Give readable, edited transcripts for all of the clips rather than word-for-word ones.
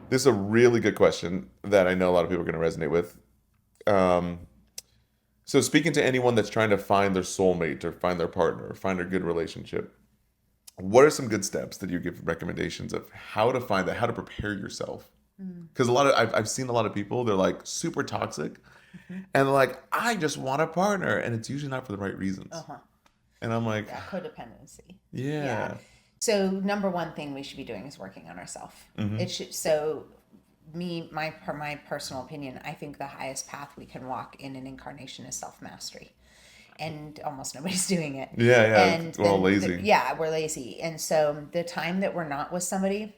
This is a really good question that I know a lot of people are going to resonate with. Um, so, speaking to anyone that's trying to find their soulmate or find their partner or find a good relationship, what are some good steps that you give recommendations of how to find that, how to prepare yourself? Mm. Because I've seen a lot of people, they're like super toxic Mm-hmm. and they're like, I just want a partner. And it's usually not for the right reasons. Uh-huh. And I'm like, Yeah, codependency. Yeah. yeah. So number one thing we should be doing is working on ourselves. Mm-hmm. It should so me my personal opinion, I think the highest path we can walk in an incarnation is self-mastery. And almost nobody's doing it. Yeah, yeah. And We're all then lazy. yeah, we're lazy. And so the time that we're not with somebody,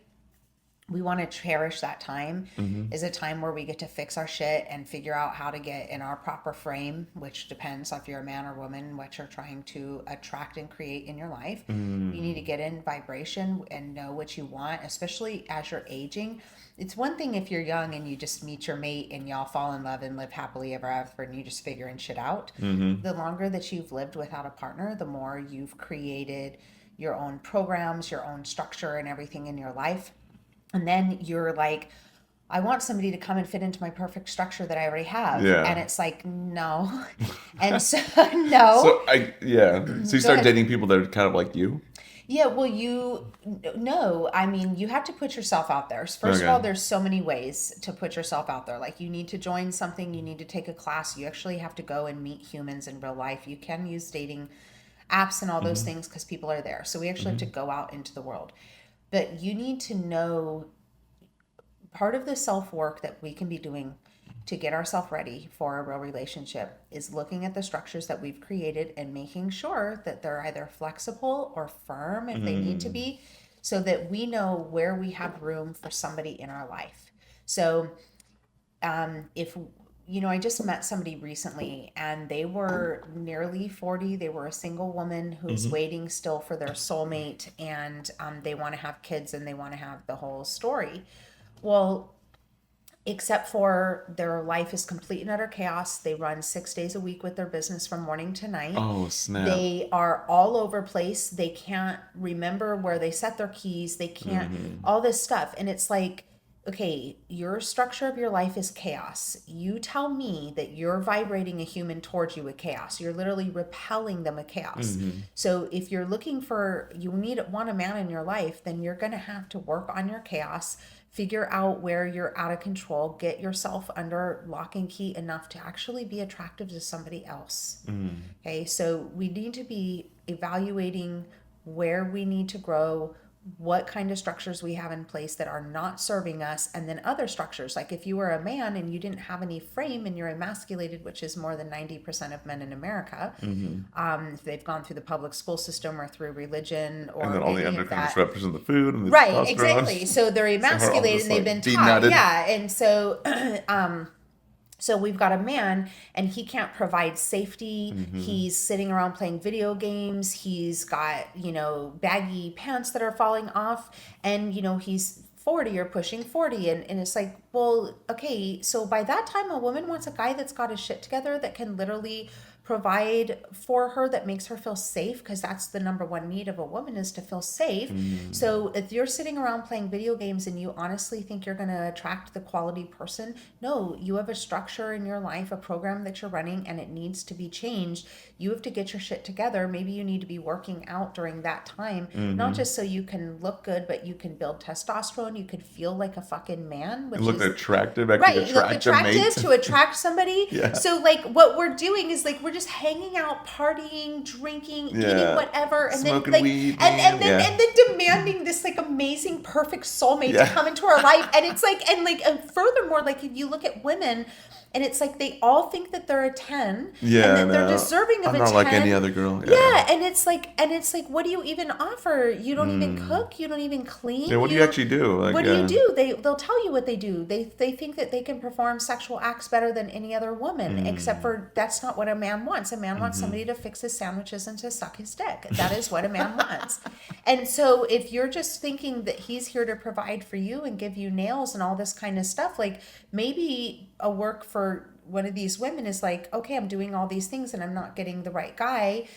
we want to cherish that time Mm-hmm. is a time where we get to fix our shit and figure out how to get in our proper frame, which depends if you're a man or woman, what you're trying to attract and create in your life. You need to get in vibration and know what you want, especially as you're aging. It's one thing if you're young and you just meet your mate and y'all fall in love and live happily ever after and you just figuring shit out. Mm-hmm. The longer that you've lived without a partner, the more you've created your own programs, your own structure, and everything in your life. And then you're like, I want somebody to come and fit into my perfect structure that I already have. And Yeah. it's like, no. And so, no. Yeah. So you Go start ahead. dating people that are kind of like you? Yeah, well, no, I mean, you have to put yourself out there. First of Okay. all, there's so many ways to put yourself out there. Like, you need to join something, you need to take a class, you actually have to go and meet humans in real life. You can use dating apps and all those Mm-hmm. things because people are there. So we actually have to Mm-hmm. go out into the world. But you need to know part of the self work that we can be doing to get ourselves ready for a real relationship is looking at the structures that we've created and making sure that they're either flexible or firm if they need to Mm. be, so that we know where we have room for somebody in our life. So, if I just met somebody recently and they were nearly 40. They were a single woman who's Mm-hmm. waiting still for their soulmate, and they want to have kids and they want to have the whole story. Well, except for their life is complete and utter chaos. They run 6 days a week with their business from morning to night. Oh, snap. They are all over place. They can't remember where they set their keys. They can't, Mm-hmm. all this stuff. And it's like, okay, your structure of your life is chaos. You tell me that you're vibrating a human towards you with chaos. You're literally repelling them with chaos. Mm-hmm. So if you're looking for, you want a man in your life, then you're going to have to work on your chaos, figure out where you're out of control, get yourself under lock and key enough to actually be attractive to somebody else. Mm. Okay, so we need to be evaluating where we need to grow, what kind of structures we have in place that are not serving us, and then other structures. Like if you were a man and you didn't have any frame and you're emasculated, which is more than 90% of men in America, Mm-hmm. if they've gone through the public school system or through religion And then or all the any of endocrine that. disruptors in the food and the Right, exactly. testosterone. So they're So we're all emasculated and just they've like been taught. denutted. Yeah. And so so we've got a man and he can't provide safety. Mm-hmm. He's sitting around playing video games. He's got, baggy pants that are falling off, and he's 40 or pushing 40, and it's like, well, okay, so by that time a woman wants a guy that's got his shit together, that can literally provide for her, that makes her feel safe, because that's the number one need of a woman, is to feel safe. Mm. So if you're sitting around playing video games and you honestly think you're going to attract the quality person, no, you have a structure in your life, a program that you're running, and it needs to be changed. You have to get your shit together. Maybe you need to be working out during that time, not Mm-hmm. just so you can look good, but you can build testosterone, you could feel like a fucking man, And which look is attractive, actually right, look attract a attractive mate. to attract somebody. Yeah. So like what we're doing is like we're just hanging out, partying, drinking, eating Yeah. whatever, and then Smoking like weed, and man. and then Yeah. and then demanding this like amazing perfect soulmate to Yeah. come into our life. And it's like, and furthermore, like if you look at women, and it's like they all think that they're a 10 and Yeah, that they're no. deserving of I'm a not like any 10. other girl. Yeah. Yeah, and it's like what do you even offer? You don't even Mm. cook, you don't even Yeah, clean. what do you actually do? Like, What do you do? They'll tell you what they do. They think that they can perform sexual acts better than any other woman, except mm. for that's not what a man wants. A man wants Mm-hmm. somebody to fix his sandwiches and to suck his dick. That is what a man wants. And so if you're just thinking that he's here to provide for you and give you nails and all this kind of stuff, like maybe a work for one of these women is like, okay, I'm doing all these things and I'm not getting the right guy.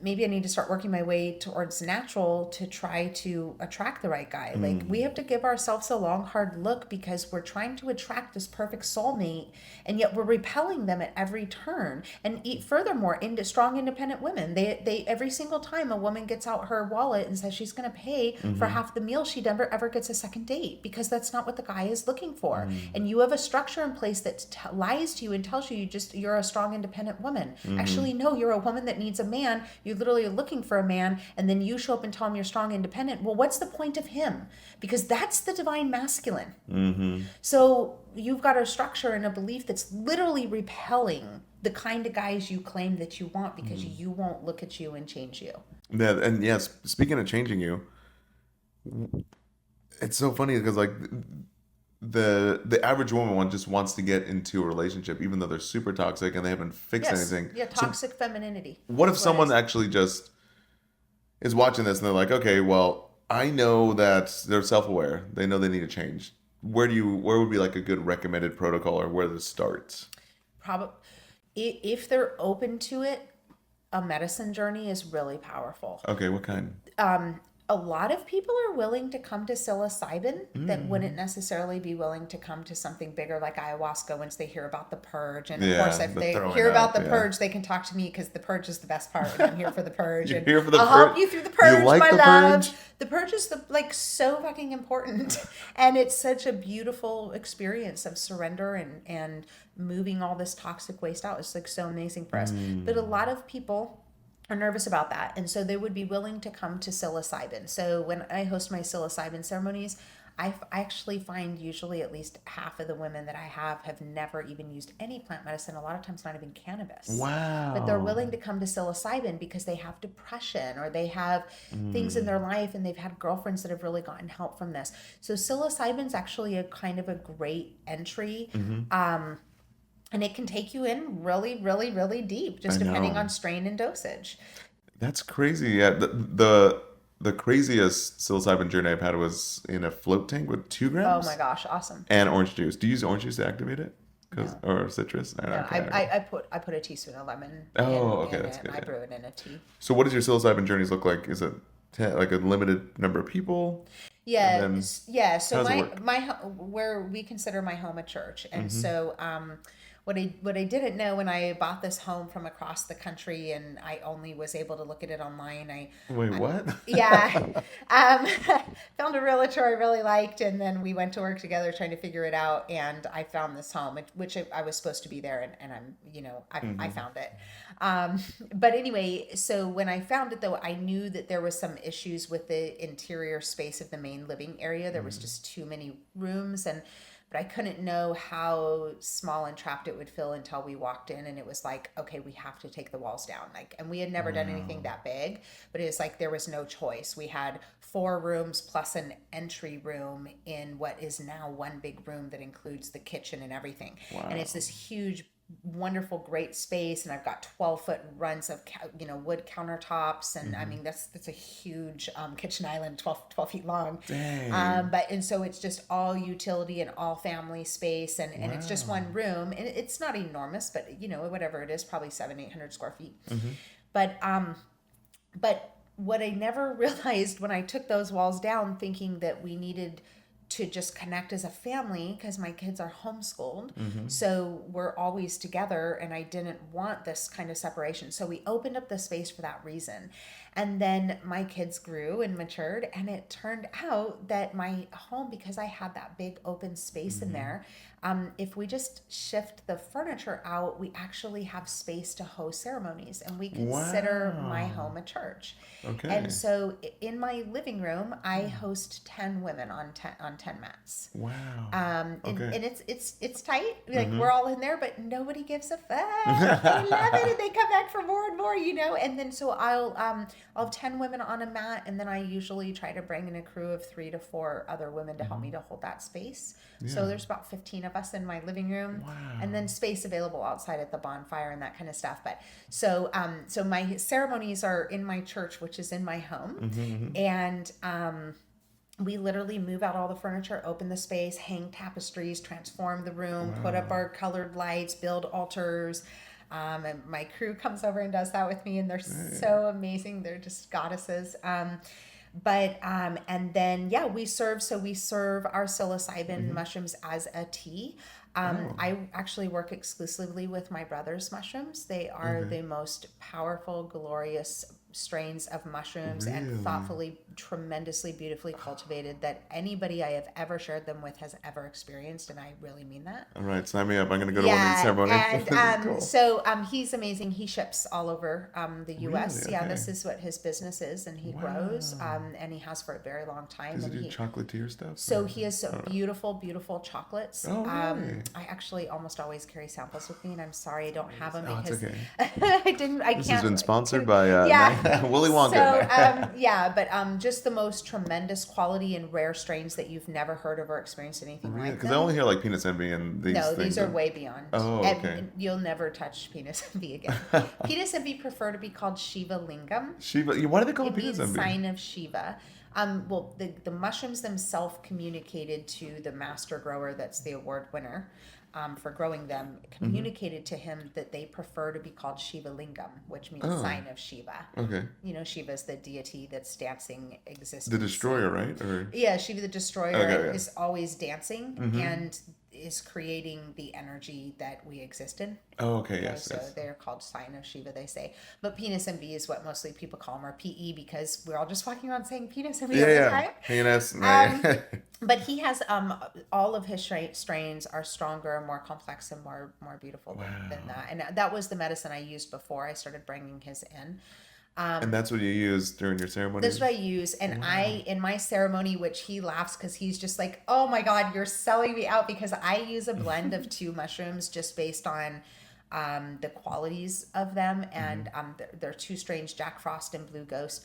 maybe I need to start working my way towards natural to try to attract the right guy. Like, we have to give ourselves a long, hard look because we're trying to attract this perfect soulmate, and yet we're repelling them at every turn. And furthermore, into strong, independent women, they every single time a woman gets out her wallet and says she's going to pay for half the meal, she never ever gets a second date, because that's not what the guy is looking for. And you have a structure in place that lies to you and tells you you're a strong, independent woman. Actually, no, you're a woman that needs a man. You literally are looking for a man, and then you show up and tell him you're strong, independent. Well, what's the point of him? Because that's the divine masculine. So you've got a structure and a belief that's literally repelling the kind of guys you claim that you want, because you won't look at you and change you. Yeah, and yes, speaking of changing you, it's so funny because like the average woman just wants to get into a relationship, even though they're super toxic and they haven't fixed anything. Yeah, So toxic femininity. what if someone actually just is watching this and they're like, okay, well, I know that they're self-aware. They know they need to change. Where would be like a good recommended protocol, or where this starts? Probably, if they're open to it, a medicine journey is really powerful. Okay, what kind? A lot of people are willing to come to psilocybin that wouldn't necessarily be willing to come to something bigger like ayahuasca once they hear about the purge. And of course, if the they throwing hear about up, the yeah. purge, they can talk to me, because the purge is the best part. And I'm here for the purge. You're And here for the I'll purge? help you through the purge, You like my the love. purge? The purge is so fucking important. And it's such a beautiful experience of surrender and moving all this toxic waste out. It's like so amazing for us. But a lot of people are nervous about that, and so they would be willing to come to psilocybin. So when I host my psilocybin ceremonies, I actually find usually at least half of the women that I have never even used any plant medicine, a lot of times not even cannabis. Wow. But they're willing to come to psilocybin because they have depression, or they have things in their life, and they've had girlfriends that have really gotten help from this. So psilocybin's actually a kind of a great entry. And it can take you in really, really, really deep, just I depending know. on strain and dosage. That's crazy. Yeah, the craziest psilocybin journey I've had was in a float tank with 2 grams Oh my gosh, awesome. and orange juice. Do you use orange juice to activate it? No. Or citrus? No, Okay, okay. I put a teaspoon of lemon Oh, okay, in that's it, good, and I yeah. brew it in a tea. So what does your psilocybin journeys look like? Is it like a limited number of people? Yeah, And then yeah. So how does it work? where we consider my home a church, and so what I didn't know when I bought this home from across the country, and I only was able to look at it online. Wait, what? Yeah, found a realtor I really liked, and then we went to work together trying to figure it out. And I found this home, which I was supposed to be there, and I found it. But anyway, so when I found it, though, I knew that there was some issues with the interior space of the main living area. There was just too many rooms, but I couldn't know how small and trapped it would feel until we walked in, and it was like, okay, we have to take the walls down. And we had never done anything that big, but it was like there was no choice. We had 4 rooms plus an entry room in what is now one big room that includes the kitchen and everything. Wow. And it's this huge, wonderful, great space, and I've got 12-foot runs of wood countertops, and I mean that's a huge kitchen island, 12 feet long. Dang. And so it's just all utility and all family space, and it's just one room, and it's not enormous, but whatever it is, probably 700-800 square feet. But what I never realized when I took those walls down, thinking that we needed to just connect as a family, because my kids are homeschooled, so we're always together, and I didn't want this kind of separation, so we opened up the space for that reason. And then my kids grew and matured, and it turned out that my home, because I had that big open space in there, if we just shift the furniture out, we actually have space to host ceremonies, and we consider my home a church. Okay. And so in my living room, I host 10 women on 10 mats. Wow. And Okay. it's tight. Like we're all in there, but nobody gives a fuck. I love it, and they come back for more and more, And then so I'll have 10 women on a mat, and then I usually try to bring in a crew of 3 to 4 other women to help me to hold that space. So there's about 15 of us in my living room, and then space available outside at the bonfire and that kind of stuff. But so my ceremonies are in my church, which is in my home, and we literally move out all the furniture, open the space, hang tapestries, transform the room, put up our colored lights, build altars. And my crew comes over and does that with me, and they're Hey. so amazing. They're just goddesses. But and then yeah, we serve our psilocybin mushrooms as a tea. Oh, I actually work exclusively with my brother's mushrooms. They are okay. the most powerful, glorious strains of mushrooms, and Really? thoughtfully, tremendously, beautifully cultivated that anybody I have ever shared them with has ever experienced, and I really mean that. All right, sign me up. I'm gonna go to one of these Yeah, ceremonies. and This is cool. he's amazing. He ships all over the Really? U.S. Yeah, Okay. this is what his business is, and he grows, Wow. and he has for a very long time. Does he And do he chocolatier stuff? so Or he has I don't know. beautiful, beautiful chocolates. Oh, really? I actually almost always carry samples with me, and I'm sorry I don't have them Oh, it's because okay. I This has can't. been sponsored by Yeah. Willy So, Wonka. yeah, but just the most tremendous quality and rare strains that you've never heard of or experienced anything Really? like Because I them. only hear like penis envy and these No, things. these are way beyond. Oh, okay. And you'll never touch penis envy again. Penis envy prefer to be called Shiva Lingam. Shiva. Why do they call it It penis means envy? sign of Shiva. Well, the mushrooms themselves communicated to the master grower, that's the award winner for growing them, Mm-hmm. communicated to him that they prefer to be called Shiva Lingam, which means Oh, sign of Shiva. okay. You know, Shiva is the deity that's dancing The existence. destroyer, right? Or Yeah, Shiva the okay, Destroyer okay. is always dancing Mm-hmm. and is creating the energy that we exist in. Oh, okay. Okay, Yes, so yes. they're called sign of Shiva, they say. But penis and V is what mostly people call them, or PE, because we're all just walking around saying penis and V Yeah, all the yeah. time. Penis. Um, but he has all of his strains are stronger, more complex, and more beautiful than Wow. that. And that was the medicine I used before I started bringing his in. And that's what you use during your This is what I ceremonies? use, and Wow. in my ceremony, which he laughs because he's just like, "Oh my God, you're selling me out," because I use a blend of two mushrooms just based on the qualities of them, Mm-hmm. and they're two strains, Jack Frost and Blue Ghost,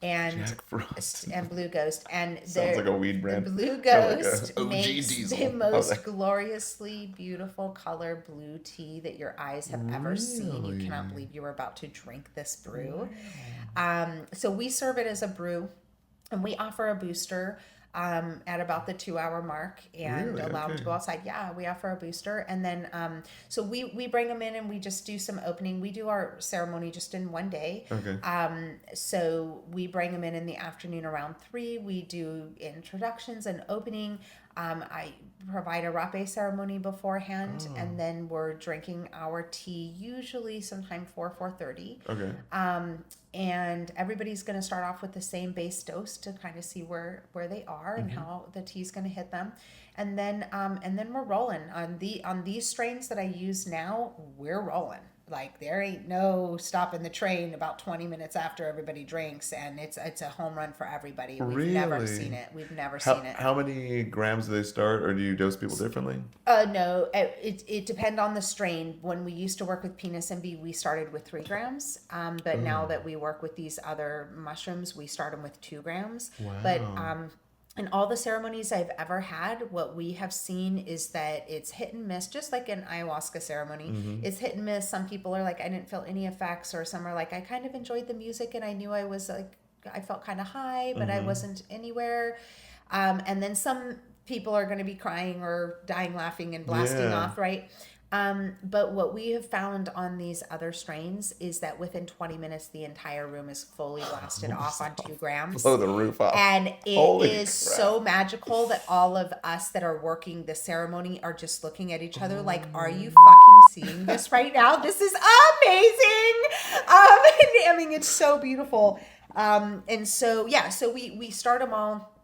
and Jack Frost. Blue Ghost, and Sounds like a weed the brand. Blue Or like Ghost a OG makes the Diesel. I was most like, gloriously beautiful color blue tea that your eyes have ever seen. You cannot really? believe you were about to drink this brew. Wow. So we serve it as a brew, and we offer a booster at about the 2 hour mark and Really? allow them to Okay. go outside. Yeah, we offer a booster. And then, so we bring them in and we just do some opening. We do our ceremony just in one day. Okay. So we bring them in the afternoon around 3. We do introductions and opening. I provide a rapé ceremony beforehand, Oh. and then we're drinking our tea usually sometime 4:30. Okay. And everybody's going to start off with the same base dose to kind of see where they are and Mm-hmm. how the tea's going to hit them, and then we're rolling on these strains that I use now. We're rolling. Like there ain't no stopping the train about 20 minutes after everybody drinks, and it's a home run for everybody. We've never seen Really? it. We've never How seen it. how many grams do they start, or do you dose people differently? No, it depend on the strain. When we used to work with penis envy, we started with 3 grams. But now Oh, that we work with these other mushrooms, we start them with 2 grams. But wow. in all the ceremonies I've ever had, what we have seen is that it's hit and miss, just like an ayahuasca ceremony. Mm-hmm. It's hit and miss. Some people are like, I didn't feel any effects, or some are like, I kind of enjoyed the music and I knew I was like, I felt kind of high, but I Mm-hmm. wasn't anywhere. And then some people are going to be crying or dying laughing and blasting Yeah. off, right? But what we have found on these other strains is that within 20 minutes, the entire room is fully blasted off on 2 grams. Blow the roof off. And it Holy is crap. so magical that all of us that are working the ceremony are just looking at each other like, are you fucking seeing this right now? This is amazing. I mean, it's so beautiful. And so, yeah, so we start them all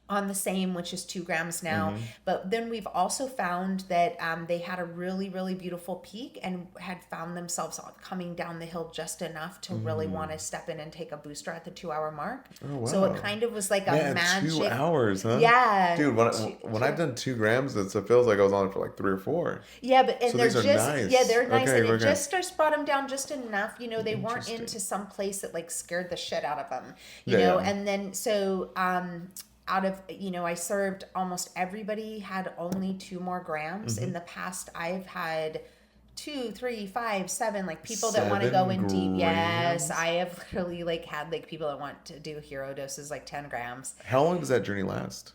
on the same, which is 2 grams now. Mm-hmm. But then we've also found that they had a really, really beautiful peak and had found themselves coming down the hill just enough to really want to step in and take a booster at the 2 hour mark. Oh, So it wow. kind of was like a Man, magic. 2 hours, huh? Yeah. Dude, when I've done 2 grams, it feels like I was on it for like 3 or 4. Yeah, but and So they're these are just nice. yeah, they're nice, Okay, and it okay. just brought them down just enough. You know, they weren't Interesting. into some place that like scared the shit out of them. Yeah, yeah. And then so out of I served almost everybody had only 2 more grams. Mm-hmm. In the past, I've had 2, 3, 5, 7, like people that want to go 7 in deep. Yes, grams? I have literally like had like people that want to do hero doses like 10 grams. How long does that journey last?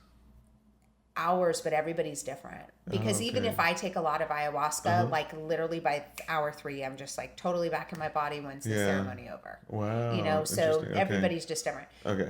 hours, but everybody's different. Because even Okay. if I take a lot of ayahuasca, like literally by hour 3, I'm just like totally back in my body. When's the Yeah. ceremony over? Wow. So Interesting. Okay. everybody's just different. Okay.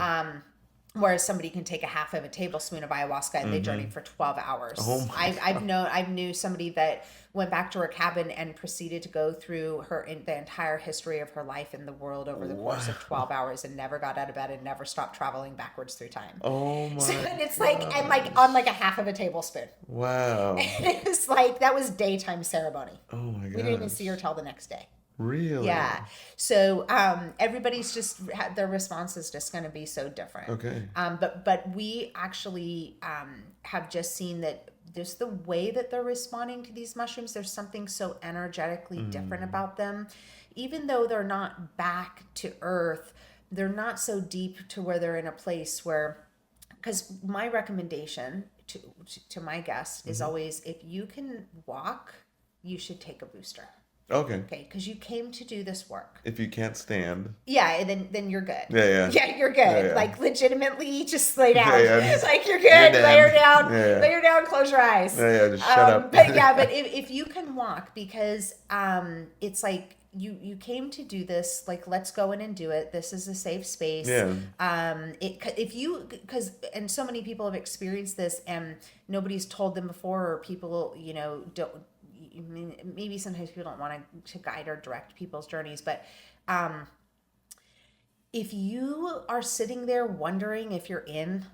Whereas somebody can take a half of a tablespoon of ayahuasca and they journey for 12 Oh hours. my I've knew somebody that went back to her cabin and proceeded to go through the entire history of her life in the world over the course of 12 hours and never got out of bed and never stopped traveling backwards through time. Oh So my and it's like and like on like a half of a tablespoon. Wow. It was like that was daytime ceremony. Oh my We didn't even see her gosh. till the next day. Really? Yeah. So everybody's just their response is just going to be so different. Okay. But we actually have just seen that just the way that they're responding to these mushrooms, there's something so energetically different about them. Even though they're not back to earth, they're not so deep to where they're in a place where, because my recommendation to my guests is always, if you can walk, you should take a booster. Okay. Okay, because you came to do this work. If you can't stand. Yeah, and then you're good. Yeah. Yeah, you're good. Yeah. Like legitimately, just lay down. Yeah. Like you're You're good. done. Lay her down. Yeah. Lay her down. Close your eyes. Yeah. Just shut up. But if you can walk, because it's like you came to do this. Like, let's go in and do it. This is a safe space. Yeah. Because and so many people have experienced this, and nobody's told them before, or people don't. Maybe sometimes people don't want to guide or direct people's journeys, but if you are sitting there wondering if you're in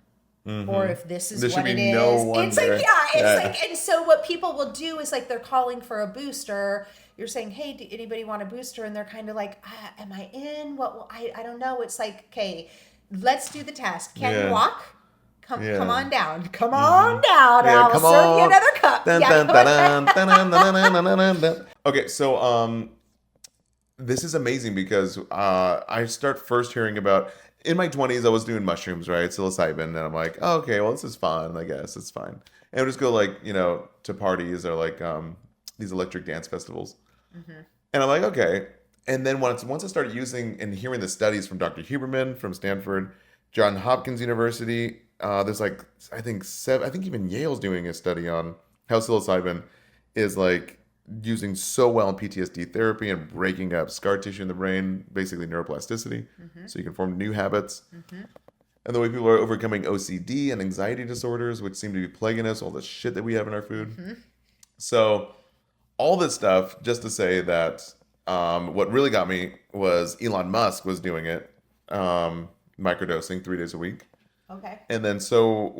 or if this is There should what it be is, no it's like, wonder. it's like, and so what people will do is like they're calling for a booster. You're saying, hey, do anybody want a booster? And they're kind of like, am I in? I don't know. It's like, okay, let's do the test. Can you walk? Come on down. Come on down. Yeah, I'll come serve you on. another cup. Dun, Yeah, dun, come on. dun, dun, dun, dun, dun, dun, dun, dun. Okay, so this is amazing because I start first hearing about in my 20s I was doing mushrooms, right? Psilocybin, and I'm like, oh, okay, well this is fun, I guess it's fine. And I would just go like, to parties or like these electric dance festivals. And I'm like, okay. And then once I started using and hearing the studies from Dr. Huberman from Stanford, John Hopkins University, there's like I think even Yale's doing a study on how psilocybin is like using so well in PTSD therapy and breaking up scar tissue in the brain, basically neuroplasticity, so you can form new habits. And the way people are overcoming OCD and anxiety disorders, which seem to be plaguing us, all the shit that we have in our food. So all this stuff, just to say that what really got me was Elon Musk was doing it, microdosing 3 days a week. Okay. And then so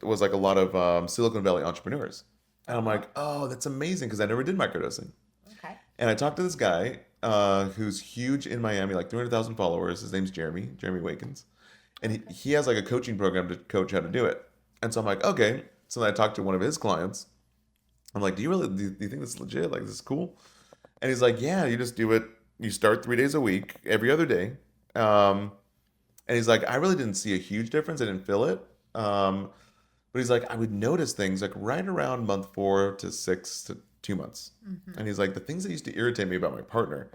was like a lot of Silicon Valley entrepreneurs. And I'm like, oh, that's amazing because I never did microdosing. Okay. And I talked to this guy who's huge in Miami, like 300,000 followers. His name's Jeremy Wakens. And he has like a coaching program to coach how to do it. And so I'm like, okay. So then I talked to one of his clients. I'm like, do you think this is legit? Like, this is cool? And he's like, yeah, you just do it. You start 3 days a week, every other day. And he's like, I really didn't see a huge difference. I didn't feel it. But he's like, I would notice things like right around month 4 to 6 to 2 months. And he's like, the things that used to irritate me about my partner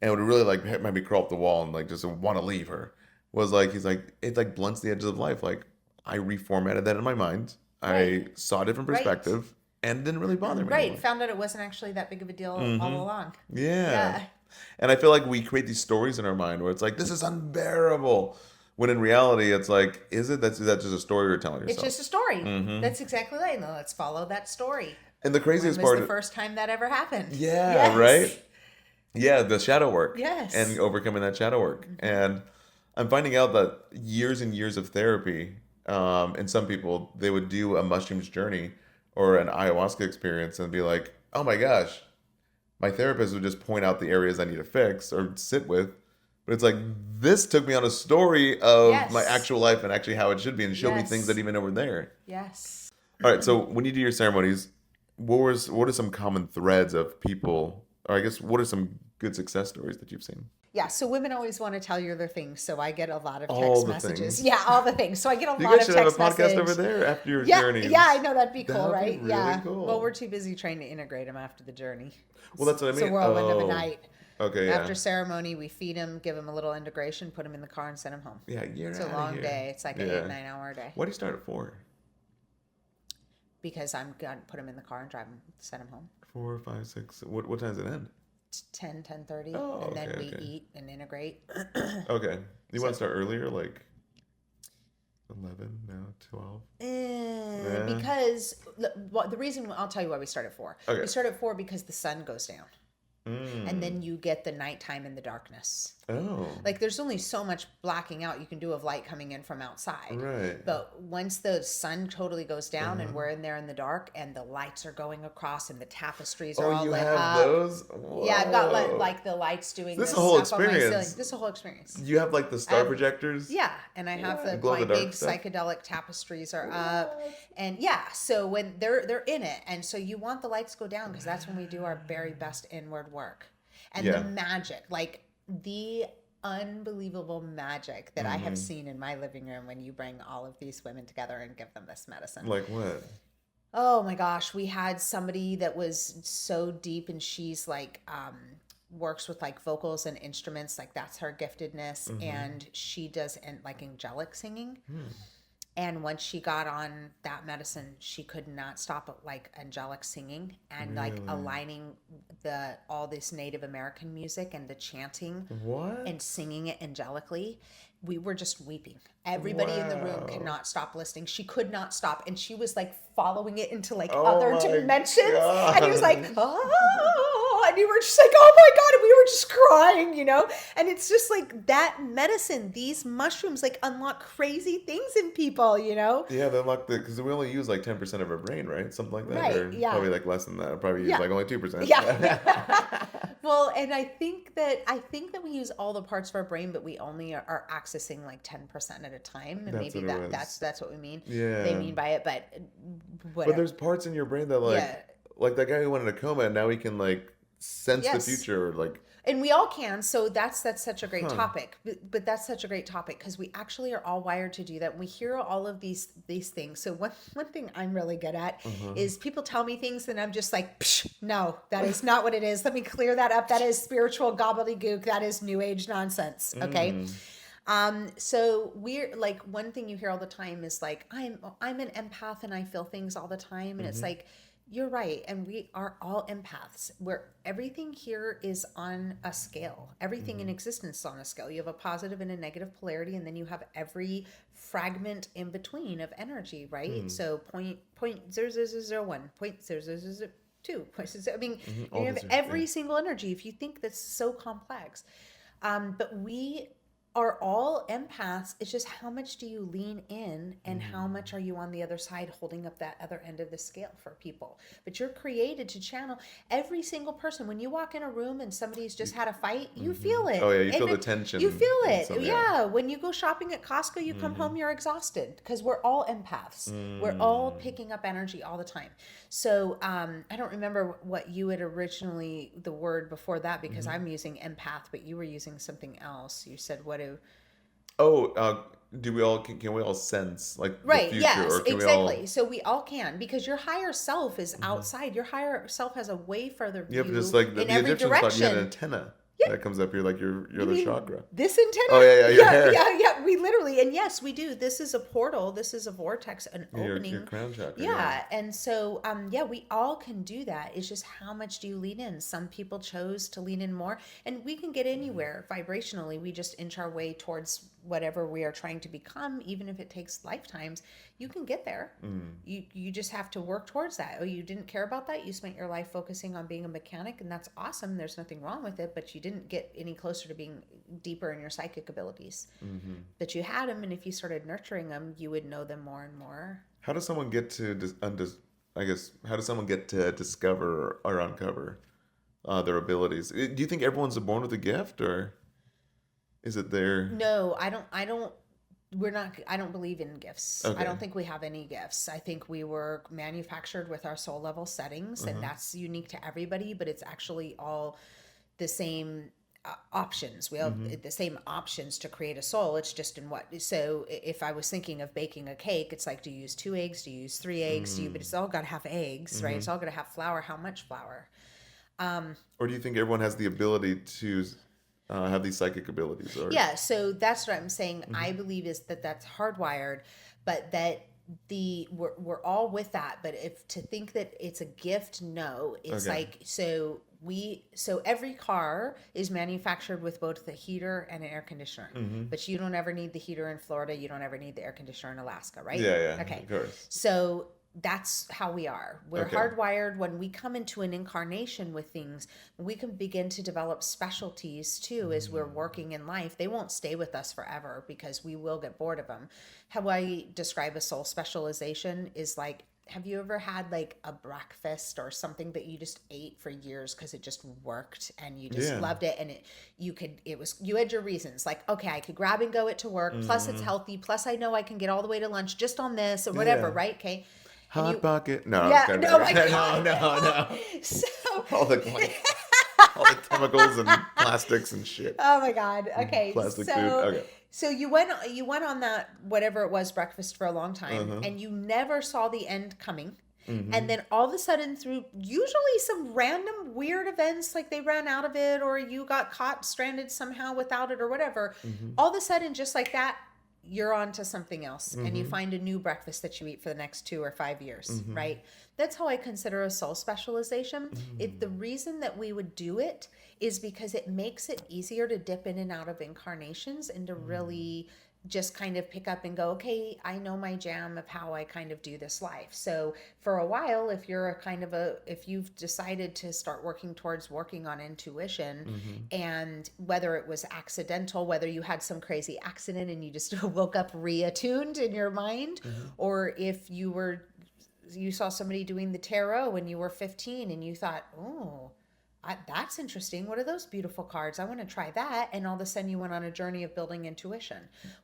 and would really like make me crawl up the wall and like just want to leave her was like, he's like, it like blunts the edges of life. Like I reformatted that in my mind. Right. I saw a different perspective and it didn't really bother me Right. anymore. Found out it wasn't actually that big of a deal all along. Yeah. And I feel like we create these stories in our mind where it's like, this is unbearable. When in reality, it's like, is it? That's just a story you're telling yourself. It's just a story. That's exactly right. Now let's follow that story. And the craziest When was part the first time that ever happened? Yeah, Yes. right? Yeah, the shadow work. Yes. And overcoming that shadow work. And I'm finding out that years and years of therapy, and some people, they would do a mushrooms journey or an ayahuasca experience and be like, oh my gosh, my therapist would just point out the areas I need to fix or sit with. But it's like, this took me on a story of my actual life and actually how it should be and showed me things that even were there. Yes. All right, so when you do your ceremonies, what are some common threads of people, or I guess what are some good success stories that you've seen? Yeah, so women always want to tell you their things, so I get a lot of All text the messages. things. Yeah, all the things. So I get a You lot guys of should have a text podcast message. over there after your Yeah, journeys. yeah, I know that'd be cool, That'd be right? really Yeah. cool. Well, we're too busy trying to integrate them after the journey. Well, that's what I mean. It's a whirlwind of a Oh. night. Okay, yeah. After ceremony, we feed them, give them a little integration, put them in the car, and send them home. Yeah, you're It's a outta long here. day. It's like an 8-9 hour day. Why do you start at 4? because I'm going to put them in the car and drive them, send them home. 4, 5, 6. What time does it end? 10:30, Oh, and then okay, we okay. eat and integrate. Okay. You want So to start earlier, like 11, no, 12? Yeah. because the reason, I'll tell you why we start at 4. We Okay. start at 4 because the sun goes down, and Mm. then you get the nighttime and the darkness. Oh, Like there's only so much blacking out you can do of light coming in from outside. right. But once the sun totally goes down and Uh-huh. we're in there in the dark and the lights are going across and the tapestries are Oh, all you lit have up. those? Yeah, I've got Whoa. like the lights doing So this this is a whole stuff on my ceiling. experience. This is a whole experience. You have like the I star have, projectors? yeah, and I have What? Glow in my the dark big stuff? psychedelic tapestries are up, What? and yeah. So when they're in it, and so you want the lights to go down because that's when we do our very best inward work, and the Yeah. magic, like the unbelievable magic that I have Mm-hmm. seen in my living room when you bring all of these women together and give them this medicine. Like what? Oh my gosh, we had somebody that was so deep, and she's like works with like vocals and instruments, like that's her giftedness, and she does like angelic singing. And once she got on that medicine, she could not stop like angelic singing and like Really? aligning all this Native American music and the chanting What? and singing it angelically. We were just weeping. Everybody in the room could Wow. not stop listening. She could not stop, and she was like following it into like Oh other my dimensions. And he was like, gosh. oh, and you were just like, oh my god, and we were just crying. And it's just like that medicine, these mushrooms, like unlock crazy things in people. Yeah, they unlock because we only use like 10% of our brain, right? Something like that, Right? or Yeah. probably like less than that. Probably use Yeah. like only 2%. Yeah. Well, and I think that we use all the parts of our brain, but we only are accessing like 10% at a time, and That's maybe what it was. that's what we mean. Yeah. They mean by it, but But whatever. there's parts in your brain that like Yeah. like that guy who went in a coma and now he can like sense the Yes. future, like And we all can, so that's such a great Huh. topic. But that's such a great topic because we actually are all wired to do that. We hear all of these things. So one thing I'm really good at is people tell me things and I'm just like, psh, no, that is not what it is. Let me clear that up. That is spiritual gobbledygook. That is new age nonsense. Okay. So we're like, one thing you hear all the time is like, I'm an empath and I feel things all the time. And it's like, you're right. And we are all empaths, where everything here is on a scale. Everything in existence is on a scale. You have a positive and a negative polarity, and then you have every fragment in between of energy, right? So point 0.0001, 0.0002, I mean, all you have those are- every yeah. single energy. If you think that's so complex, but we are all empaths. It's just how much do you lean in and how much are you on the other side holding up that other end of the scale for people. But you're created to channel every single person. When you walk in a room and somebody's just had a fight, you feel it. Oh, yeah, you And feel the tension You feel in it. some- Yeah. yeah. When you go shopping at Costco, you come home, you're exhausted because we're all empaths. We're all picking up energy all the time. So I don't remember what you had originally, the word before that, because I'm using empath, but you were using something else. You said, what do... Do we all can we all sense like Right, the future, yes, or can exactly. we all? So we all can, because your higher self is outside. Your higher self has a way further view Yeah, but just like the in every Egyptians thought you had an direction. antenna Yeah. that comes up here, like your You other mean chakra. this antenna? Oh, yeah, your hair. Yeah. We literally, and yes, we do. This is a portal. This is a vortex, an opening. Your crown chakra. Yeah, and so we all can do that. It's just how much do you lean in? Some people chose to lean in more, and we can get anywhere vibrationally. We just inch our way towards whatever we are trying to become, even if it takes lifetimes. You can get there. You just have to work towards that. Oh, you didn't care about that? You spent your life focusing on being a mechanic, and that's awesome. There's nothing wrong with it, but you didn't get any closer to being deeper in your psychic abilities. But you had them, and if you started nurturing them, you would know them more and more. How does someone get to how does someone get to discover or uncover their abilities? Do you think everyone's born with a gift, or is it their? No, I don't. I don't believe in gifts. Okay. I don't think we have any gifts. I think we were manufactured with our soul level settings, and that's unique to everybody, but it's actually all the same options. We have the same options to create a soul. It's just in what. So if I was thinking of baking a cake, it's like, do you use 2 eggs? Do you use 3 eggs? But it's all got to have eggs, right? It's all got to have flour. How much flour? Or do you think everyone has the ability to have these psychic abilities? Or Yeah, so that's what I'm saying. I believe is that that's hardwired, but that we're all with that, but if to think that it's a gift, no, it's Okay. like, so every car is manufactured with both the heater and an air conditioner, Mm-hmm. but you don't ever need the heater in Florida, you don't ever need the air conditioner in Alaska, right? Yeah, yeah, Okay. of course. So that's how we are. We're Okay. hardwired. When we come into an incarnation with things, we can begin to develop specialties too as we're working in life. They won't stay with us forever because we will get bored of them. How I describe a soul specialization is like, have you ever had like a breakfast or something that you just ate for years because it just worked and you just Yeah. loved it, and you had your reasons, like, okay, I could grab and go it to work, plus it's Mm-hmm. healthy, plus I know I can get all the way to lunch just on this or whatever, Yeah. right? Okay. And Hot you, pocket. No, I'm just yeah, kidding. no, my No, God. no, no. So, All the like, all the chemicals and plastics and shit. oh my God. Okay. Plastic food. Okay. So you went on that, whatever it was, breakfast for a long time, Uh-huh. and you never saw the end coming. Mm-hmm. And then all of a sudden, through usually some random weird events, like they ran out of it or you got caught stranded somehow without it or whatever, Mm-hmm. all of a sudden, just like that, you're on to something else, and you Mm-hmm. find a new breakfast that you eat for the next 2 or 5 years, Mm-hmm. right? That's how I consider a soul specialization. If the reason that we would do it is because it makes it easier to dip in and out of incarnations and to really just kind of pick up and go, okay, I know my jam of how I kind of do this life. So for a while, if you're if you've decided to start working towards working on intuition, and whether it was accidental, whether you had some crazy accident and you just woke up reattuned in your mind, Mm-hmm. or if you saw somebody doing the tarot when you were 15 and you thought, oh, that's interesting. What are those beautiful cards? I want to try that. And all of a sudden you went on a journey of building intuition.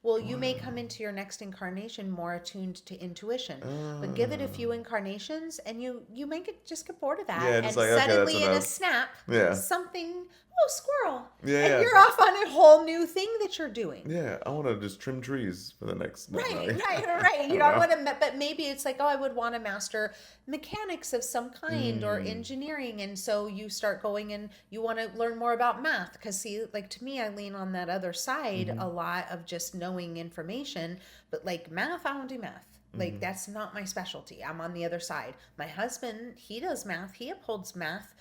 Well, you may come into your next incarnation more attuned to intuition, but give it a few incarnations and you may just get bored of that. Yeah, just And like, okay, that's suddenly in a enough. snap, Yeah. something, oh, squirrel. Yeah, And yeah. you're off on a whole new thing that you're doing. Yeah, I want to just trim trees for the next. No, Right, no. right. You I don't know. want to, but maybe it's like, oh, I would want to master mechanics of some kind or engineering. And so you start going and you want to learn more about math. Because, see, like to me, I lean on that other side a lot of just knowing information. But like math, I don't do math. Like that's not my specialty. I'm on the other side. My husband, he does math. He upholds math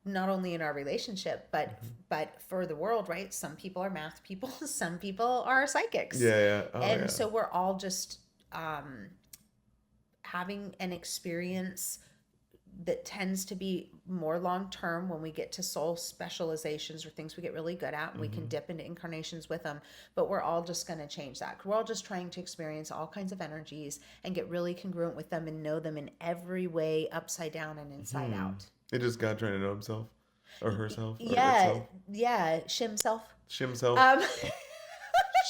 not only in our relationship but for the world, right? Some people are math people, some people are psychics. Yeah, yeah. Oh, And yeah. so we're all just having an experience that tends to be more long term when we get to soul specializations or things we get really good at, and we can dip into incarnations with them. But we're all just going to change that. We're all just trying to experience all kinds of energies and get really congruent with them and know them in every way, upside down and inside out. It just God trying to know himself or herself or Yeah, itself. yeah, shim self. Shimself. Um,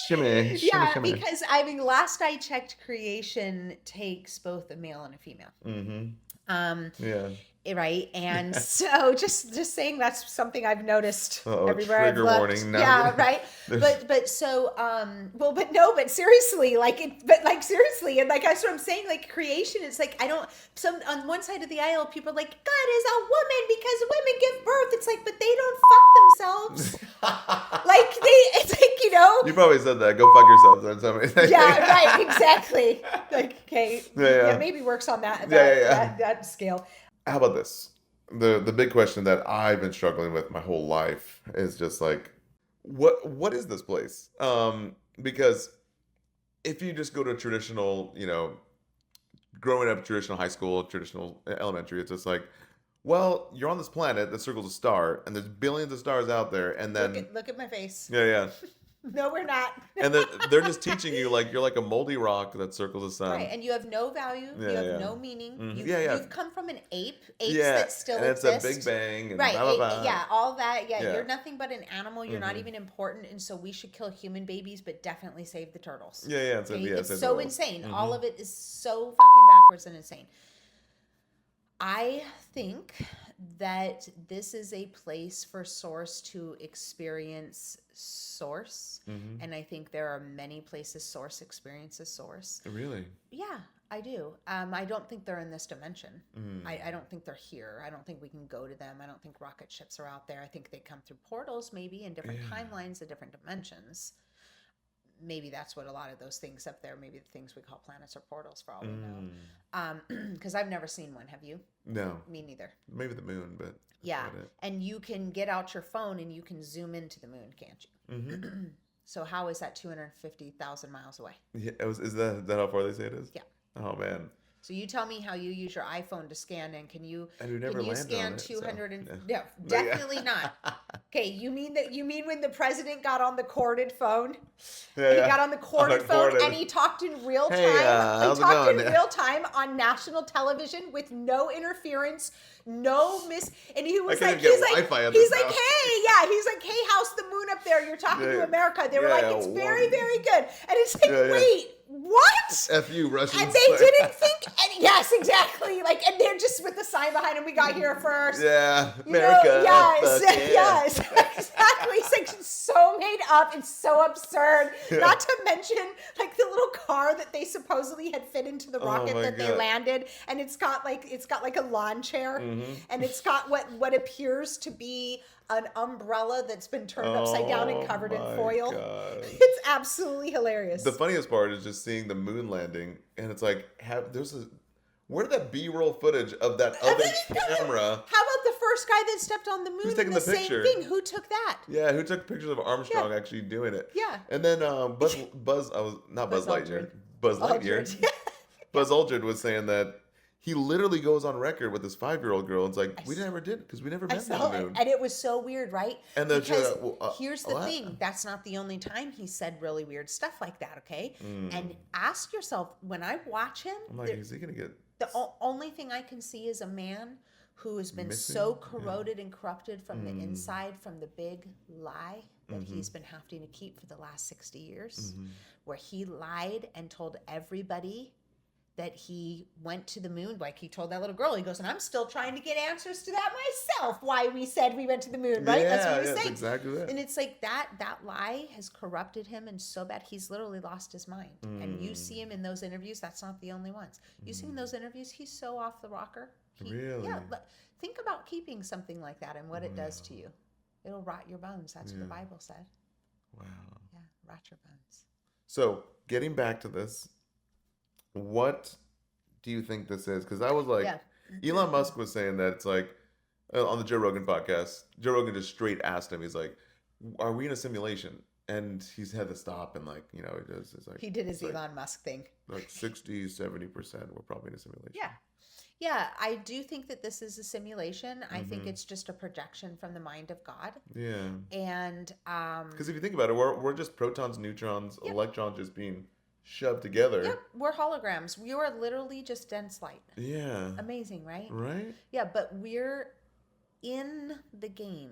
Shimmy, shimmy, yeah, shimmy. because I mean, last I checked, creation takes both a male and a female. Yeah. Right, and so just saying that's something I've noticed Uh-oh, everywhere I've trigger looked. warning. No. Yeah, right. But so well, but no, but seriously, seriously, and like that's what I'm saying. Like creation, it's like I don't. Some on one side of the aisle, people are like, God is a woman because women give birth. It's like, but they don't fuck themselves. Like it's like You probably said that. Go fuck yourself. Then somebody. yeah, right, exactly. Like okay, Yeah. maybe works on that Yeah. that scale. How about this? The big question that I've been struggling with my whole life is just like, what is this place? Because if you just go to a traditional, growing up traditional high school, traditional elementary, it's just like, well, you're on this planet that circles a star, and there's billions of stars out there, and then Look at my face. yeah. No, we're not. And then they're just teaching you like you're like a moldy rock that circles the sun. Right, and you have no value. Yeah, you have yeah. no meaning. Mhm. You, You've come from an ape. Apes Yeah, that still and it's exist. a big bang and Right. blah, blah, blah. Yeah. All that. Yeah, Yeah. You're nothing but an animal. You're not Mhm. even important, and so we should kill human babies, but definitely save the turtles. Yeah. Okay? Yeah, It's save the so world. insane. Mhm. All of it is so fucking backwards and insane. I think that this is a place for Source to experience Source. Mhm. And I think there are many places Source experiences Source. Really? Yeah, I do. I don't think they're in this dimension. Mm. I don't think they're here. I don't think we can go to them. I don't think rocket ships are out there. I think they come through portals maybe in different Yeah. timelines and different dimensions. maybe that's what a lot of those things up there, maybe the things we call planets or portals for all we know. Because I've never seen one. Have you? No. Me neither. Maybe the moon, but that's Yeah. about it. And you can get out your phone and you can zoom into the moon, can't you? Mm-hmm. So how is that 250,000 miles away? Yeah, is that how far they say it is? Yeah. Oh man. So you tell me how you use your iPhone to scan, and can you never landed scan on it, 200 and so, no, definitely not. Okay, you mean when the president got on the corded phone? Yeah, He got on the corded phone corded. and he talked in real time. Hey, how's he it talked going? in real time on national television with no interference, and he was can't like, even he's get like, Wi-Fi at he's this like, house. he's like, hey, how's the moon up there? You're talking to Yeah. America. They were Yeah, like, it's very, one- very good. And it's like, Yeah, yeah. wait, what? F you, Russians. And they didn't think any, yes, exactly. Like, and they're just with the sign behind them, we got here first. Yeah, You know, America. yes, fuck yeah. yes, exactly. It's like so made up. It's so absurd. Yeah. Not to mention, like the little car that they supposedly had fit into the rocket my that they God. landed, and it's got like a lawn chair, Mm-hmm. and it's got what appears to be an umbrella that's been turned upside down and covered in my foil. God. It's absolutely hilarious. The funniest part is just seeing the moon landing, and it's like, where did that B-roll footage of that other camera? How about the first guy that stepped on the moon? Who's taking the the picture? same thing. Who took that? Yeah, who took pictures of Armstrong actually doing it? Yeah. And then Buzz Lightyear. Buzz Lightyear. Aldrin. Buzz Aldrin was saying that he literally goes on record with this 5-year-old girl. And it's like, we never did because we never I met saw on the it, moon. and it was so weird, right? And then because here's here's the thing: that's not the only time he said really weird stuff like that. Okay, and ask yourself, when I watch him, I'm like, is he gonna get? only thing I can see is a man who has been Missing? so corroded and corrupted from the inside from the big lie that he's been having to keep for the last 60 years, where he lied and told everybody that he went to the moon. Like he told that little girl, he goes, and I'm still trying to get answers to that myself, why we said we went to the moon, right? Yeah, That's what he was yeah, saying. exactly that. And it's like that lie has corrupted him, and so bad he's literally lost his mind. And you see him in those interviews. That's not the only ones. You see him in those interviews, he's so off the rocker. Really? Yeah. Think about keeping something like that and what it does to you. It'll rot your bones. That's what the Bible said. Wow. Yeah, rot your bones. So getting back to this, what do you think this is? Because I was like, Elon Musk was saying that it's like on the Joe Rogan podcast, Joe Rogan just straight asked him, he's like, are we in a simulation? And he's had to stop and like, he does. It's like He did his like, Elon Musk thing. like 60-70% we're probably in a simulation. Yeah. Yeah, I do think that this is a simulation. I think it's just a projection from the mind of God. Yeah. And Because if you think about it, we're just protons, neutrons, electrons just being shoved together. yep, we're holograms. We are literally just dense light. Yeah. Amazing, right? Right? Yeah, but we're in the game.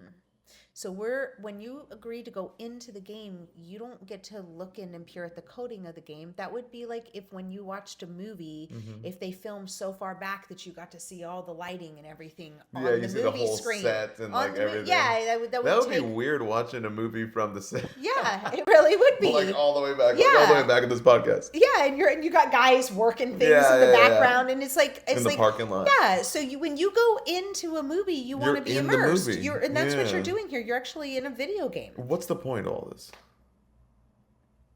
So when you agree to go into the game, you don't get to look in and peer at the coding of the game. That would be like if when you watched a movie, if they filmed so far back that you got to see all the lighting and everything on Yeah, the you movie see the whole screen. set and like everything. Yeah, that would That would take, be weird watching a movie from the set. yeah, it really would be. Like all the way back. Like all the Yeah. way back in this podcast. Yeah, and you got guys working things Yeah, in the yeah, yeah. background, and it's like In the parking lot. Yeah, so when you go into a movie, you want to be in the immersed. movie. And that's what Yeah. you're doing here. You're actually in a video game What's the point of all this?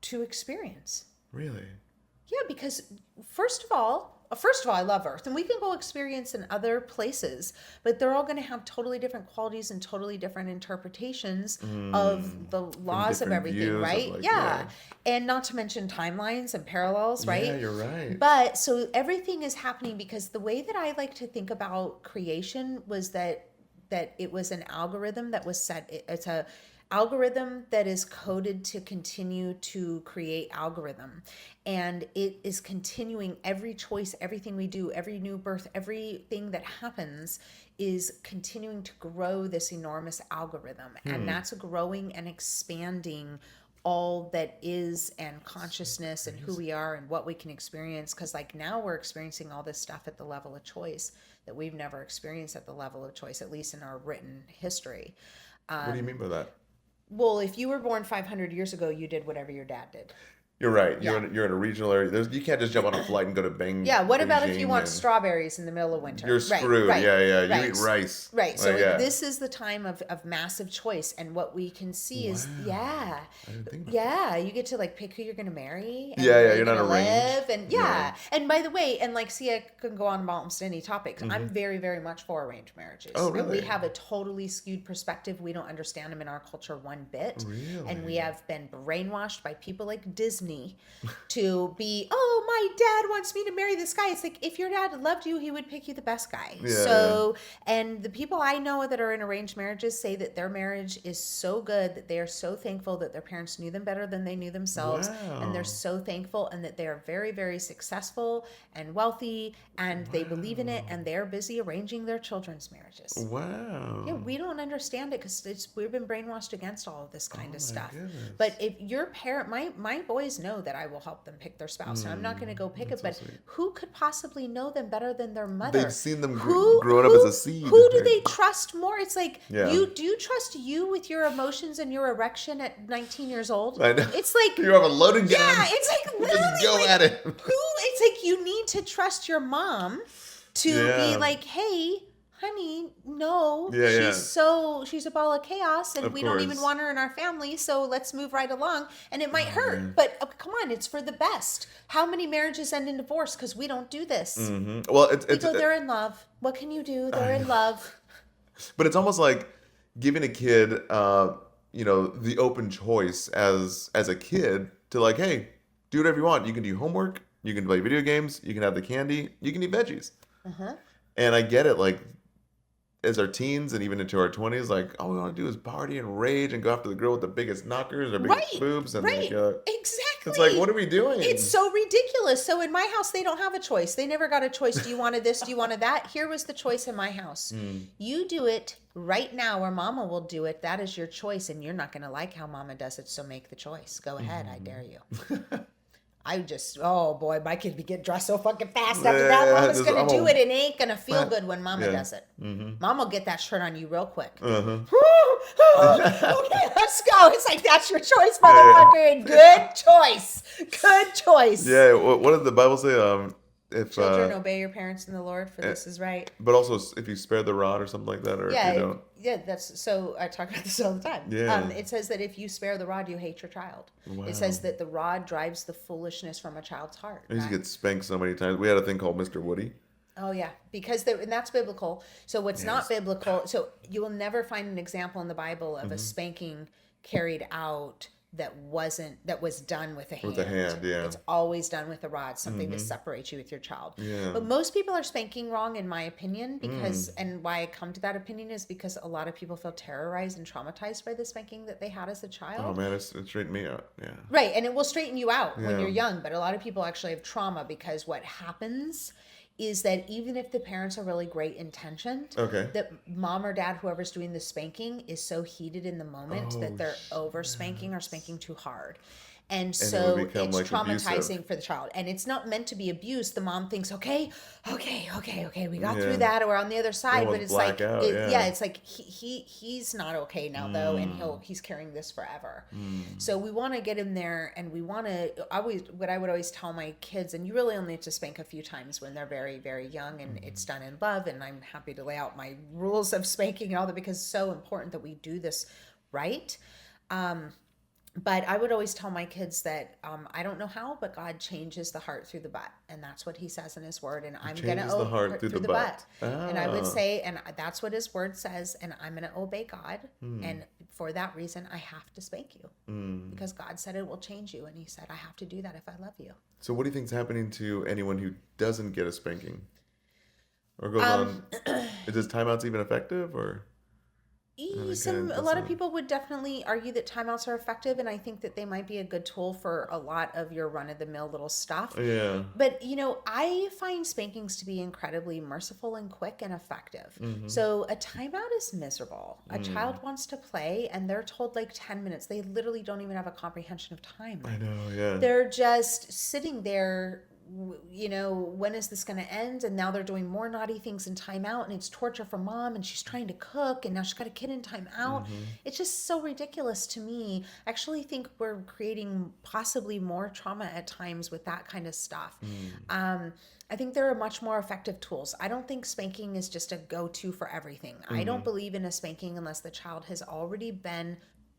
to experience. Really? Yeah, because first of all, I love Earth, and we can go experience in other places, but they're all going to have totally different qualities and totally different interpretations of the laws of different everything, views of, right? like, yeah. yeah. And not to mention timelines and parallels, right? Yeah, you're right. But so everything is happening because the way that I like to think about creation was that it was an algorithm that was set. It's a algorithm that is coded to continue to create algorithm, and it is continuing every choice, everything we do, every new birth, everything that happens is continuing to grow this enormous algorithm, and that's growing and expanding all that is and consciousness and who we are and what we can experience, because like now we're experiencing all this stuff at the level of choice that we've never experienced at the level of choice, at least in our written history. What do you mean by that? Well, if you were born 500 years ago, you did whatever your dad did. You're right. Yeah. You're in a regional area. You can't just jump on a flight and go to Yeah, what about if you Beijing want and strawberries in the middle of winter? you're Right, screwed. right, Yeah, yeah. You eat right. rice. Right. Like, So yeah. this is the time of massive choice. And what we can see is, Wow. I didn't think about yeah, you get to like pick who you're going to marry and Yeah, where yeah, you're you're not going to arranged. live. And yeah. And by the way, and like, see, I can go on about almost any topic. I'm very, very much for arranged marriages. Oh, And we really? have a totally skewed perspective. We don't understand them in our culture one bit. Really? And we have been brainwashed by people like Disney to be, oh, my dad wants me to marry this guy. It's like, if your dad loved you, he would pick you the best guy. Yeah, So, and the people I know that are in arranged marriages say that their marriage is so good that they are so thankful that their parents knew them better than they knew themselves. And they're Wow. so thankful and that they are very, very successful and wealthy and they believe in it and they're busy arranging their children's marriages. Wow. Yeah, we don't understand it because we've been brainwashed against all of this kind of stuff. goodness. But if your parent, my boys know that I will help them pick their spouse. And I'm not going to go pick it, but sweet. who could possibly know them better than their mother? They've seen them growing up as a seed. Who do right? they trust more? It's like Yeah. do you trust you with your emotions and your erection at 19 years old? I know. It's like You have a loaded gun. yeah, it's like literally Just go like, at it. it's like you need to trust your mom to Yeah. be like, hey, honey, no, Yeah, yeah. she's a ball of chaos and Of we don't even course. want her in our family, so let's move right along. And it might hurt, but come on, it's for the best. How many marriages end in divorce because we don't do this? Well, it's People, they're in love. What can you do? They're in love. but it's almost like giving a kid, the open choice as a kid to like, hey, do whatever you want. You can do homework. You can play video games. You can have the candy. You can eat veggies. And I get it. Like, as our teens and even into our 20s, like, all we want to do is party and rage and go after the girl with the biggest knockers or biggest boobs. And Right. like, Exactly. it's like, what are we doing? It's so ridiculous. So in my house, they don't have a choice. They never got a choice. Do you wanted this? Do you wanted that? Here was the choice in my house. You do it right now or mama will do it. That is your choice. And you're not going to like how mama does it. So make the choice. Go ahead. I dare you. Oh boy, my kid be getting dressed so fucking fast after that. Yeah, Mama's just, gonna do oh. it and it ain't gonna feel good when mama Yeah. does it. Mom will get that shirt on you real quick. Uh-huh. Okay, let's go. It's like, that's your choice, motherfucker. And good choice. Good choice. Yeah. What did the Bible say? If Children, obey your parents in the Lord, for this is right. but also if you spare the rod or something like that, or if you don't. That's so. I talk about this all the time. Yeah. It says that if you spare the rod, you hate your child. Wow. It says that the rod drives the foolishness from a child's heart. I used to get spanked so many times. We had a thing called Mr. Woody. Oh yeah, because and that's biblical. So what's not biblical? So you will never find an example in the Bible of a spanking carried out that was done with a hand. With a hand, yeah. It's always done with a rod, something to separate you with your child. Yeah. But most people are spanking wrong, in my opinion, because and why I come to that opinion is because a lot of people feel terrorized and traumatized by the spanking that they had as a child. Oh man, it straightened me out. Yeah. Right, and it will straighten you out when Yeah. you're young, but a lot of people actually have trauma because what happens is that even if the parents are really great intentioned, Okay. that mom or dad, whoever's doing the spanking, is so heated in the moment that they're over spanking or spanking too hard. And so would become, it's like, traumatizing abusive. for the child. And it's not meant to be abuse. The mom thinks, okay, we got Yeah. through that. We're on the other side. But almost it's like, black out, yeah. it's like he's not okay now though, and he's carrying this forever. So we want to get in there, and we want to what I would always tell my kids, and you really only have to spank a few times when they're very, very young, and it's done in love. And I'm happy to lay out my rules of spanking and all that because it's so important that we do this right. But I would always tell my kids that I don't know how, but God changes the heart through the butt, and that's what He says in His Word. And I'm going to changes the heart through the butt. And I would Ah. say, and that's what His Word says, and I'm going to obey God. And for that reason, I have to spank you because God said it will change you, and He said I have to do that if I love you. So what do you think's happening to anyone who doesn't get a spanking, or goes on? Is timeouts even effective, or? A lot of people would definitely argue that timeouts are effective, and I think that they might be a good tool for a lot of your run-of-the-mill little stuff. Yeah. But, I find spankings to be incredibly merciful and quick and effective. So a timeout is miserable. A child wants to play, and they're told like 10 minutes. They literally don't even have a comprehension of time. I know. Yeah. They're just sitting there when is this going to end? And now they're doing more naughty things in timeout, and it's torture for mom, and she's trying to cook, and now she's got a kid in timeout. Mm-hmm. It's just so ridiculous to me. I actually think we're creating possibly more trauma at times with that kind of stuff. I think there are much more effective tools. I don't think spanking is just a go-to for everything. I don't believe in a spanking unless the child has already been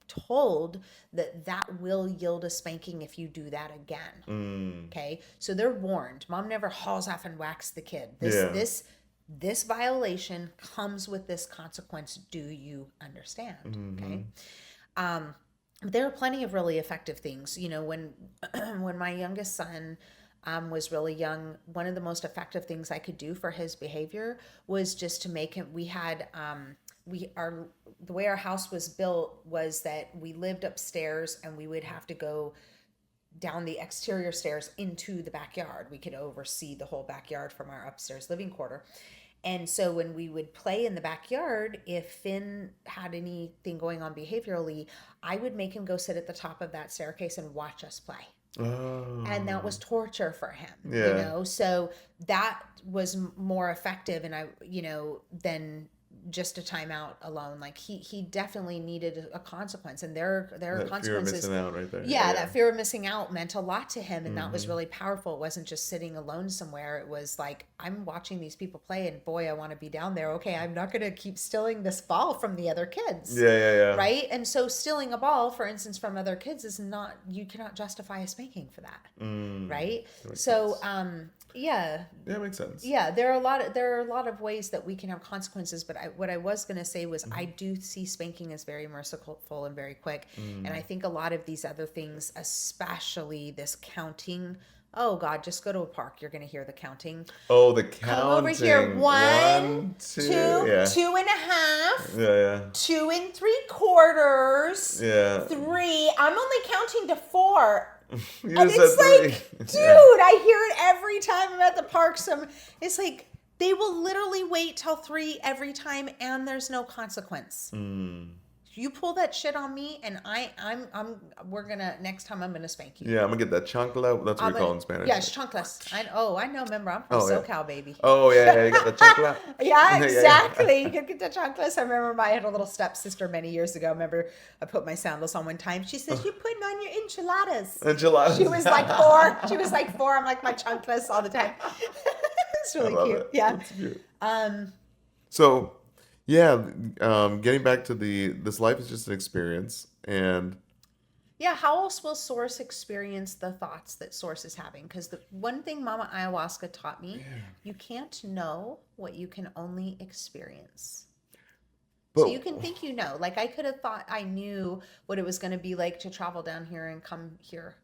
told that that will yield a spanking if you do that again. Okay, so they're warned. Mom never hauls off and whacks the kid. This violation comes with this consequence. Do you understand? Okay. There are plenty of really effective things. When when my youngest son was really young, one of the most effective things I could do for his behavior was just to make him. The way our house was built was that we lived upstairs, and we would have to go down the exterior stairs into the backyard. We could oversee the whole backyard from our upstairs living quarter. And so when we would play in the backyard, if Finn had anything going on behaviorally, I would make him go sit at the top of that staircase and watch us play. Oh. And that was torture for him. Yeah. So that was more effective, and than just a timeout alone. Like he definitely needed a consequence, and there are consequences. Fear of missing out right there. Yeah, that fear of missing out meant a lot to him, and that was really powerful. It wasn't just sitting alone somewhere. It was like, I'm watching these people play, and boy, I want to be down there. Okay, I'm not going to keep stealing this ball from the other kids. Yeah. Right? And so stealing a ball, for instance, from other kids is not, you cannot justify a spanking for that. Right? So, yeah, it makes sense. Yeah, there are a lot of ways that we can have consequences, but what I was going to say was I do see spanking as very merciful and very quick, and I think a lot of these other things, especially this counting. Oh God, just go to a park. You're going to hear the counting. Oh, the counting. Come over here. One, two, yeah. 2.5. Yeah. 2 3/4. Yeah. 3. I'm only counting to 4. And it's like, dude, I hear it every time I'm at the park. It's like they will literally wait till 3 every time, and there's no consequence. You pull that shit on me, and next time I'm gonna spank you. Yeah, I'm gonna get that chancla. That's what we call it in Spanish. Yeah, chanclas. I know. Remember, I'm from SoCal, baby. Oh yeah, you got the chancla. Yeah, exactly. You could get the chanclas. I remember I had a little stepsister many years ago. I remember I put my sandals on one time. She says, "You're putting on your enchiladas." Enchiladas. She was like 4. I'm like, my chanclas all the time. It's really cute. It. Yeah. That's cute. So. Yeah, getting back to this life is just an experience, and yeah, how else will Source experience the thoughts that Source is having? Because the one thing Mama Ayahuasca taught me, you can't know what you can only experience. So you can think you know. Like I could have thought I knew what it was going to be like to travel down here and come here.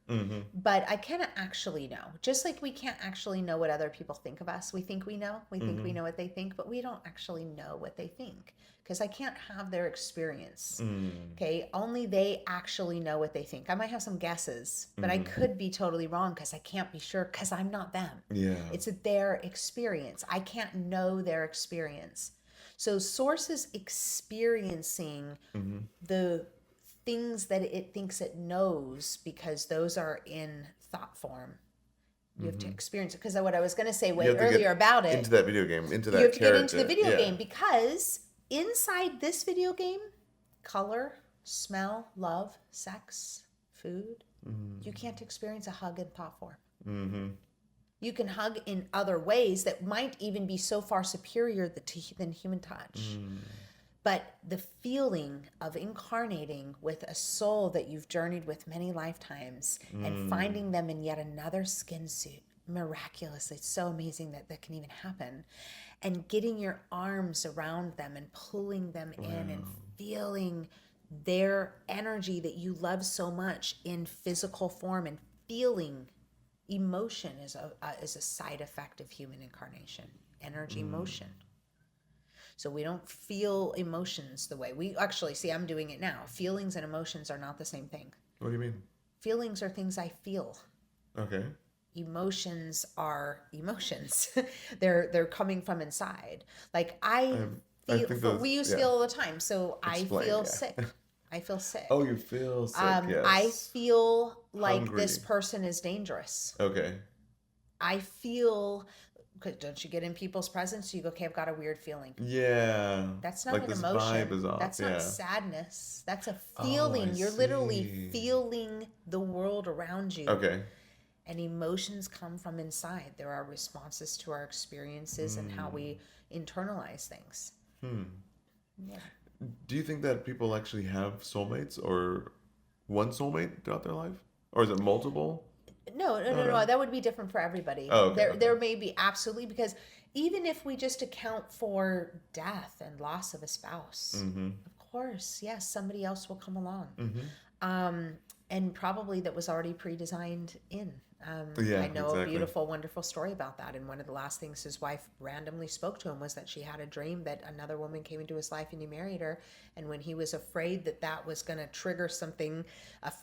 But I can't actually know. Just like we can't actually know what other people think of us. We think we know. We think we know what they think, but we don't actually know what they think. Because I can't have their experience. Okay? Only they actually know what they think. I might have some guesses, but I could be totally wrong because I can't be sure because I'm not them. Yeah. It's their experience. I can't know their experience. So Source is experiencing the things that it thinks it knows because those are in thought form. You have to experience it. Because what I was going to say earlier about it. Into that video game, into that you have to character. get into the video game because inside this video game, color, smell, love, sex, food, you can't experience a hug in thought form. You can hug in other ways that might even be so far superior than human touch. But the feeling of incarnating with a soul that you've journeyed with many lifetimes and finding them in yet another skin suit, miraculous. It's so amazing that can even happen. And getting your arms around them and pulling them in and feeling their energy that you love so much in physical form and feeling. Emotion is a side effect of human incarnation. Energy, motion. So we don't feel emotions the way we actually see. I'm doing it now. Feelings and emotions are not the same thing. What do you mean? Feelings are things I feel. Okay. Emotions are emotions. They're coming from inside. Like we use feel all the time. So I feel sick. I feel sick. Oh, you feel sick, yes. I feel like Hungry. this person is dangerous. Okay. I feel, because don't you get in people's presence? You go, okay, I've got a weird feeling. Yeah. That's not Like an this vibe emotion. is off. That's not Yeah. sadness. That's a Oh, I feeling. You're literally see. feeling the world around you. Okay. And emotions come from inside. There are responses to our experiences and how we internalize things. Yeah. Do you think that people actually have soulmates or one soulmate throughout their life? Or is it multiple? No, no, No, no, no. no. That would be different for everybody. Oh, okay, There okay. may be absolutely, because even if we just account for death and loss of a spouse, of course, yes, somebody else will come along. Um, and probably that was already pre-designed in. Yeah, I know a exactly. beautiful, wonderful story about that. And one of the last things his wife randomly spoke to him was that she had a dream that another woman came into his life and he married her. And when he was afraid that that was going to trigger something,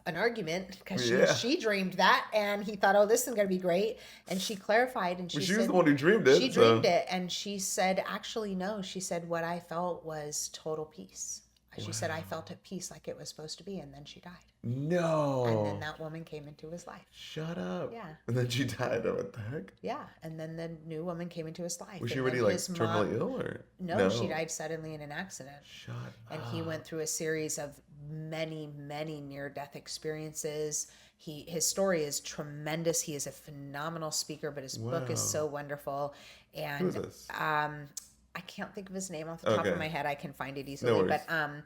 an argument, because Yeah. she dreamed that, and he thought, oh, this is going to be great. And she clarified, and Well, she she was the said, one who dreamed she it, dreamed so. it, and she said, actually, no. She said, what I felt was total peace. She said, I Wow. felt at peace like it was supposed to be, and then she died. And then No. that woman came into his life. Shut up. Yeah. And then she died. Oh, what the heck? Yeah. And then the new woman came into his life. Was she And then already his like mom, terminally ill or? no, she No. died suddenly in an accident. Shut And he went up. through a series of many, many near death experiences. His story is tremendous. He is a phenomenal speaker, but his book is Wow. so wonderful. Who is And this? I can't think of his name off the top of Okay. my head. I can find it No easily. worries. But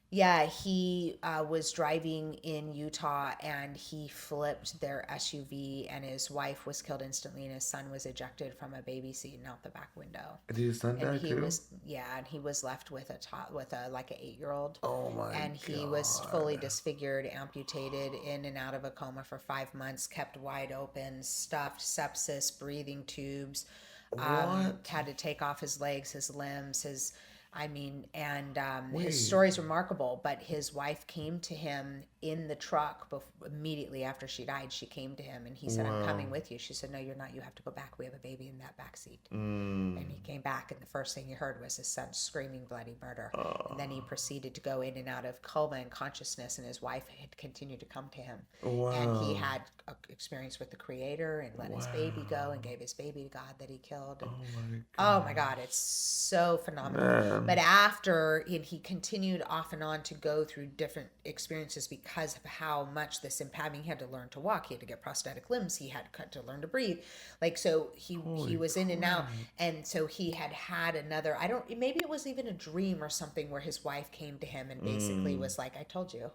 yeah, he was driving in Utah and he flipped their SUV, and his wife was killed instantly, and his son was ejected from a baby seat and out the back window. Did his son And die he too? was, yeah, and he was left with a like an 8-year-old, Oh my and he was fully God. disfigured, amputated, in and out of a coma for 5 months, kept wide open, stuffed, sepsis, breathing tubes. What? Had to take off his legs, his limbs, his, I mean, and his Wait. story is remarkable. But his wife came to him in the truck immediately after she died. She came to him and he said, I'm Wow. coming with you. She said, no, you're not. You have to go back. We have a baby in that back seat. Mm. And he came back, and the first thing he heard was his son screaming bloody murder. And then he proceeded to go in and out of coma and consciousness, and his wife had continued to come to him. And he Wow. had a experience with the Creator and let his baby go and gave his baby to God that he killed. And, Oh oh my God, it's so phenomenal. man. But after, and he continued off and on to go through different experiences because of how much this impact. He had to learn to walk. He had to get prosthetic limbs. He had to learn to breathe. Like, so he was in and out. And so he had another, I don't, maybe it was even a dream or something where his wife came to him and basically was like, I told you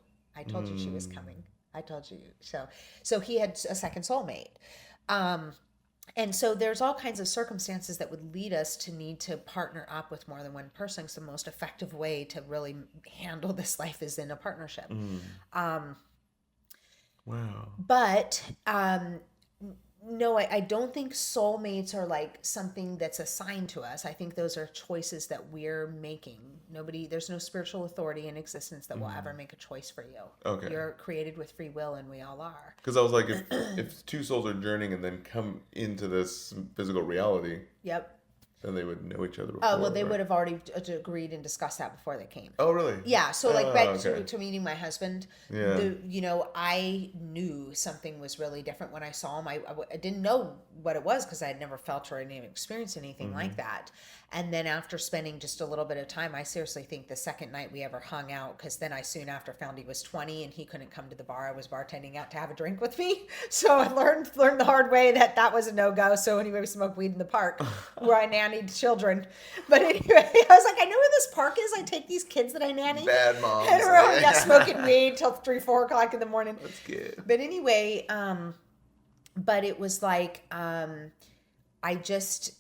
she was coming. I told you. So he had a second soulmate. And so there's all kinds of circumstances that would lead us to need to partner up with more than one person. So the most effective way to really handle this life is in a partnership. Wow. But no, I don't think soulmates are like something that's assigned to us. I think those are choices that we're making. There's no spiritual authority in existence that will ever make a choice for you. Okay. You're created with free will, and we all are. Because I was like, if two souls are journeying and then come into this physical reality, Yep. then they would know each other Oh, before. well, they right? would have already agreed and discussed that before they came. Oh, really? Yeah, so like Oh, back okay. to meeting my husband, Yeah. I knew something was really different when I saw him. I didn't know what it was because I had never felt or even experienced anything like that. And then after spending just a little bit of time, I seriously think the second night we ever hung out, because then I soon after found he was 20 and he couldn't come to the bar I was bartending at to have a drink with me. So I learned the hard way that was a no-go. So anyway, we smoked weed in the park where I nannied children. But anyway, I was like, I know where this park is. I take these kids that I nanny. Bad moms. And we're all, yeah, smoking weed till 3-4 o'clock in the morning. That's good. But anyway, but it was like, I just,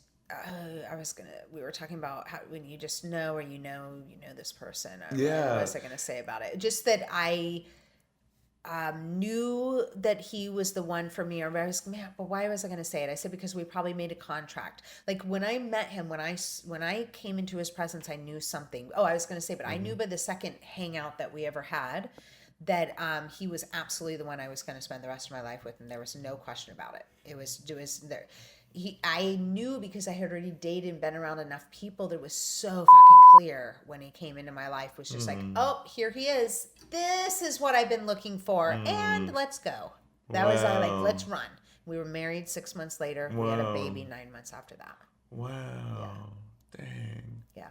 we were talking about how when you just know, or you know this person. Yeah. What was I going to say about it? Just that I knew that he was the one for me. Or I was, man, but why was I going to say it? I said, because we probably made a contract. Like when I met him, when I came into his presence, I knew something. Oh, I was going to say, but I knew by the second hangout that we ever had that he was absolutely the one I was going to spend the rest of my life with, and there was no question about it. It was there. I knew because I had already dated and been around enough people that it was so fucking clear when he came into my life. Was just like, oh, here he is. This is what I've been looking for, and let's go. That was like, Wow. let's run. We were married 6 months later. We had a Wow. baby 9 months after that. Yeah. Wow. Dang. Yeah.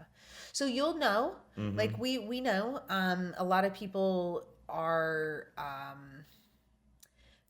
So you'll know, like Mm-hmm. we know, a lot of people are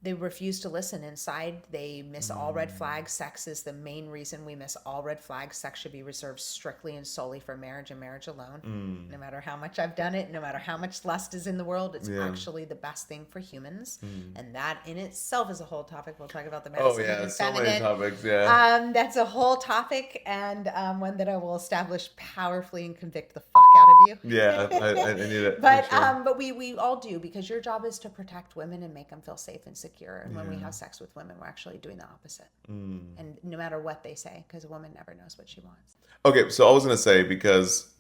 they refuse to listen inside. They miss all red Mm. flags. Sex is the main reason we miss all red flags. Sex should be reserved strictly and solely for marriage and marriage alone. Mm. No matter how much I've done it, no matter how much lust is in the world, it's Yeah. actually the best thing for humans. Mm. And that in itself is a whole topic. We'll talk about the Oh masculine yeah, and so many feminine. topics. Yeah. That's a whole topic, and one that I will establish powerfully and convict the fuck out of you. Yeah, I need it for sure. But we all do, because your job is to protect women and make them feel safe and secure. And when we Yeah. have sex with women, we're actually doing the opposite. Mm. And no matter what they say, because a woman never knows what she wants. Okay, so I was gonna say because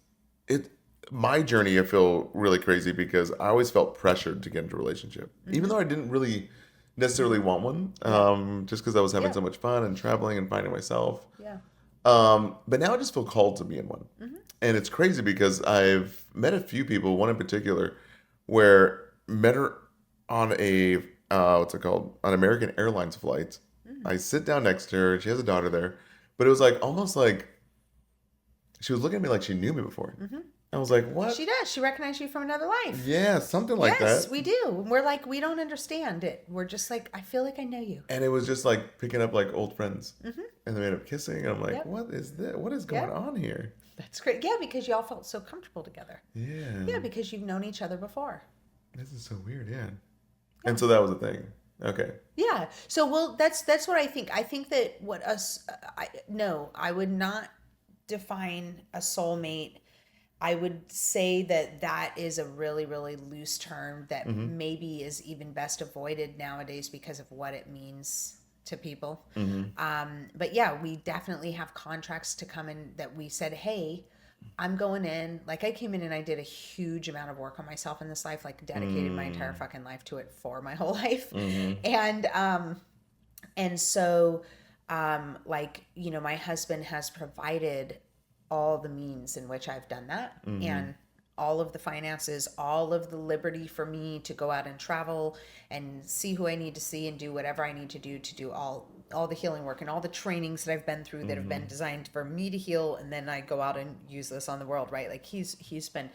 it my journey I feel really crazy because I always felt pressured to get into a relationship, even though I didn't really necessarily want one, Yeah. just because I was having Yeah. so much fun and traveling and finding myself. Yeah. But now I just feel called to be in one, and it's crazy because I've met a few people, one in particular, where met her on a what's it called, an American Airlines flight. I sit down next to her. She has a daughter there, but it was like almost like she was looking at me like she knew me before. I was like, what? She does. She recognized you from another life. Yeah, something like Yes, that. we do. We're like, we don't understand it. We're just like, I feel like I know you. And it was just like picking up like old friends. And they ended up kissing. And I'm like, Yep. what is this? What is going Yep. on here? That's great. Yeah, because y'all felt so comfortable together. Yeah. Yeah, because you've known each other before. This is so weird. Yeah. And so that was the thing. Okay. Yeah. So well, that's what I think. I think that what us I would not define a soulmate. I would say that that is a really, really loose term that maybe is even best avoided nowadays because of what it means to people. But yeah, we definitely have contracts to come in that we said, hey, I'm going in. Like I came in and I did a huge amount of work on myself in this life, like dedicated my entire fucking life to it for my whole life. And so like, you know, my husband has provided all the means in which I've done that, and all of the finances, all of the liberty for me to go out and travel and see who I need to see and do whatever I need to do all the healing work and all the trainings that I've been through that have been designed for me to heal, and then I go out and use this on the world, right? Like he's been.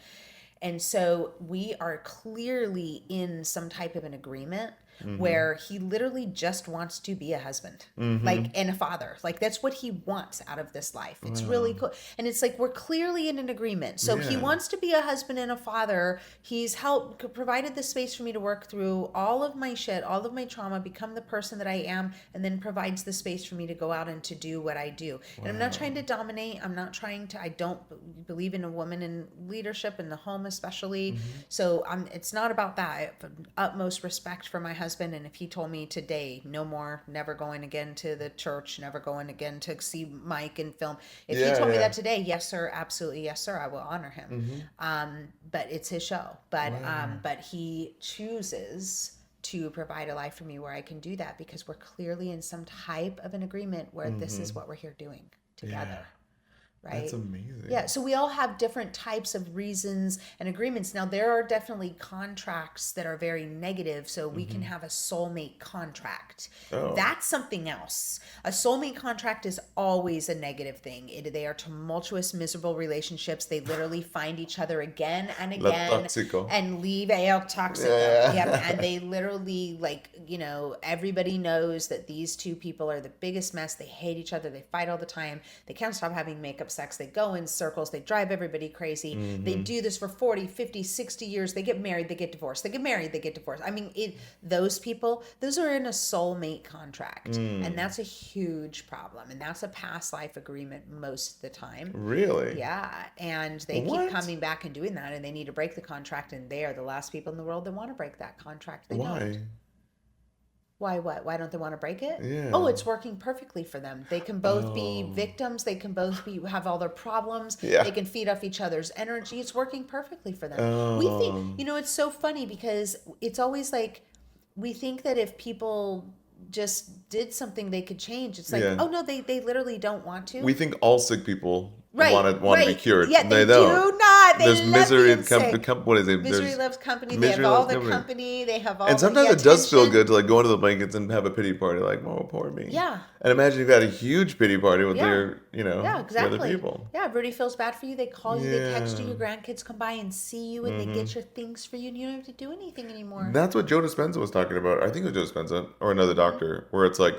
And so we are clearly in some type of an agreement where he literally just wants to be a husband, like, and a father. Like that's what he wants out of this life. It's really cool. And it's like we're clearly in an agreement. So he Yeah. wants to be a husband and a father. He's provided the space for me to work through all of my shit, all of my trauma, become the person that I am, and then provides the space for me to go out and to do what I do. And I'm not trying to dominate. I'm not trying to, I don't believe in a woman in leadership in the home especially. So it's not about that. I have utmost respect for my husband, and if he told me today, no more, never going again to the church, never going again to see Mike and film, if Yeah, he told me yeah. that today, yes sir, absolutely, yes sir, I will honor him. But it's his show. But he chooses to provide a life for me where I can do that because we're clearly in some type of an agreement where this is what we're here doing together. Right? That's amazing. Yeah, so we all have different types of reasons and agreements. Now, there are definitely contracts that are very negative, so we can have a soulmate contract. Oh. That's something else. A soulmate contract is always a negative thing. They are tumultuous, miserable relationships. They literally find each other again and La again tóxico. and leave a toxic. Yeah. Yep, and they literally, like, you know, everybody knows that these two people are the biggest mess. They hate each other. They fight all the time. They can't stop having makeup sex. They go in circles. They drive everybody crazy. They do this for 40, 50, 60 years. They get married. They get divorced. They get married. They get divorced. I mean, those people, those are in a soulmate contract. And that's a huge problem. And that's a past life agreement most of the time. Really? Yeah. And they What? keep coming back and doing that. And they need to break the contract. And they are the last people in the world that want to break that contract. They Why? don't. Why what? Why don't they want to break it? Yeah. Oh, it's working perfectly for them. They can both be victims. They can both have all their problems. Yeah. They can feed off each other's energy. It's working perfectly for them. We think, you know, it's so funny because it's always like we think that if people just did something they could change. It's like, Yeah. oh no, they literally don't want to. We think all sick people want to be right. cured. Yeah, they They do don't. not. They There's love misery being and sick. what is it? Misery There's loves company. They have misery all loves the company. company. They have all And the sometimes it does feel attention. good to like go into the blankets and have a pity party, like, oh, poor me. Yeah. And imagine you've had a huge pity party with Yeah. your, Yeah, the other exactly. people. Yeah, everybody feels bad for you. They call you, they text you, Yeah. your grandkids come by and see you, and they get your things for you, and you don't have to do anything anymore. That's what Joe Dispenza was talking about. I think it was Joe Dispenza or another doctor, where it's like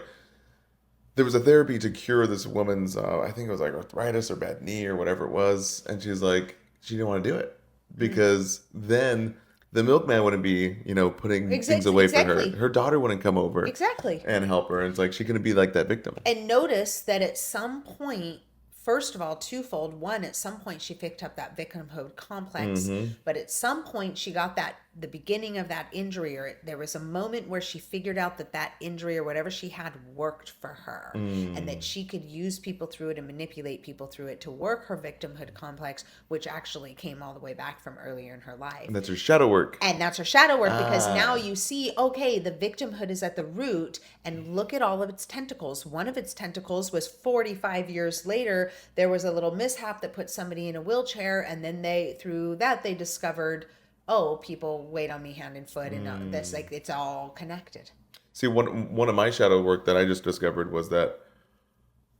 there was a therapy to cure this woman's, I think it was like arthritis or bad knee or whatever it was, and she's like, she didn't want to do it because then the milkman wouldn't be, putting things away for her. Exactly. Her daughter wouldn't come over Exactly. and help her, and it's like she couldn't be like that victim. And notice that at some point, first of all, twofold. One, at some point she picked up that victimhood complex, but at some point she got the beginning of that injury, or there was a moment where she figured out that injury or whatever she had worked for her, and that she could use people through it and manipulate people through it to work her victimhood complex, which actually came all the way back from earlier in her life. And that's her shadow work. And that's her shadow work, because now you see, okay, the victimhood is at the root, and look at all of its tentacles. One of its tentacles was 45 years later, there was a little mishap that put somebody in a wheelchair, and then through that, they discovered, oh, people wait on me hand and foot, and that's like, it's all connected. See, one of my shadow work that I just discovered was that,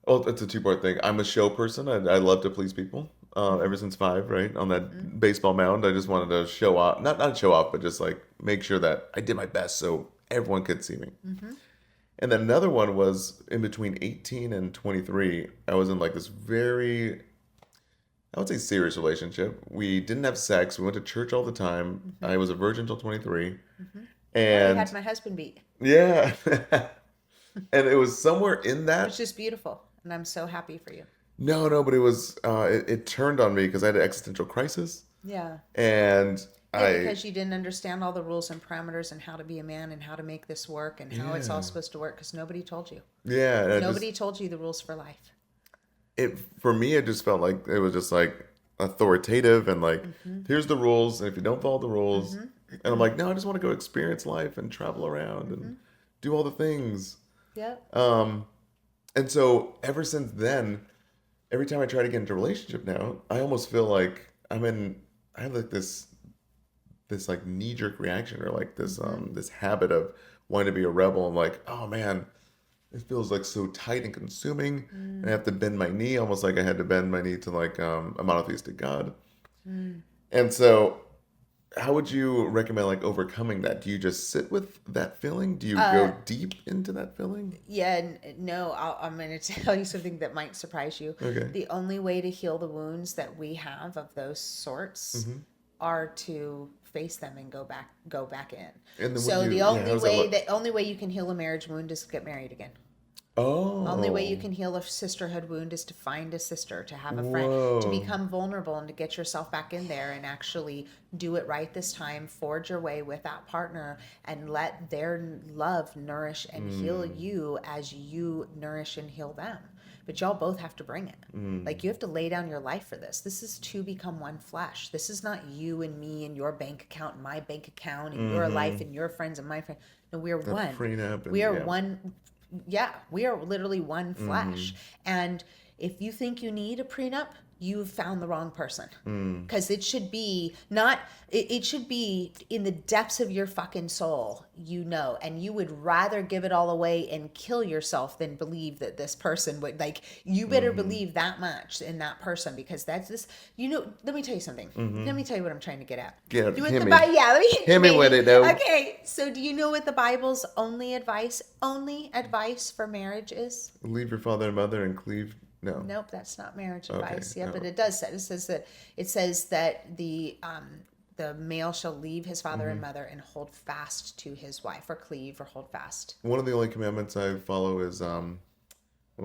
well, it's a two-part thing. I'm a show person. I love to please people. Ever since 5, right? On that baseball mound, I just wanted to show off. Not show off, but just like make sure that I did my best so everyone could see me. And then another one was in between 18 and 23. I was in like this very, I would say, serious relationship. We didn't have sex. We went to church all the time. I was a virgin until 23. I And had my husband beat. yeah. And it was somewhere in that. It's just beautiful, and I'm so happy for you. No, but it was, it turned on me because I had an existential crisis. Yeah. And Because you didn't understand all the rules and parameters and how to be a man and how to make this work and how it's all supposed to work, because nobody told you. Yeah. Nobody told you the rules for life. For me, it just felt like it was just like authoritative and like, here's the rules. And if you don't follow the rules, and I'm like, no, I just want to go experience life and travel around and do all the things. Yep. And so ever since then, every time I try to get into a relationship now, I almost feel like I have like this like knee-jerk reaction, or like this this habit of wanting to be a rebel. I'm like, oh man, it feels like so tight and consuming. And I have to bend my knee, almost like I had to bend my knee to like a monotheistic God. And so how would you recommend like overcoming that? Do you just sit with that feeling? Do you go deep into that feeling? Yeah, no, I'm going to tell you something that might surprise you. Okay. The only way to heal the wounds that we have of those sorts are to face them and go back in. And then So how the does that look? only way you can heal a marriage wound is to get married again. Oh. Only way you can heal a sisterhood wound is to find a sister, to have a friend, Whoa. to become vulnerable and to get yourself back in there and actually do it right this time, forge your way with that partner and let their love nourish and heal you as you nourish and heal them. But y'all both have to bring it. Like, you have to lay down your life for this. This is to become one flesh. This is not you and me and your bank account and my bank account and your life and your friends and my friends. No, we are one. Prenup and, We are yeah. one. Yeah, we are literally one flesh. And if you think you need a prenup, you've found the wrong person. Because it should be it should be in the depths of your fucking soul, and you would rather give it all away and kill yourself than believe that this person would, like, you better believe that much in that person, because that's this, let me tell you something. Let me tell you what I'm trying to get at. Yeah, Do you hit know me. what let me Hit me with it, though. Okay, so do you know what the Bible's only advice for marriage is? Leave your father and mother and cleave. No. Nope, that's not marriage Okay, advice. Yeah, no. but it does say, it says that the male shall leave his father and mother and hold fast to his wife, or cleave or hold fast. One of the only commandments I follow is what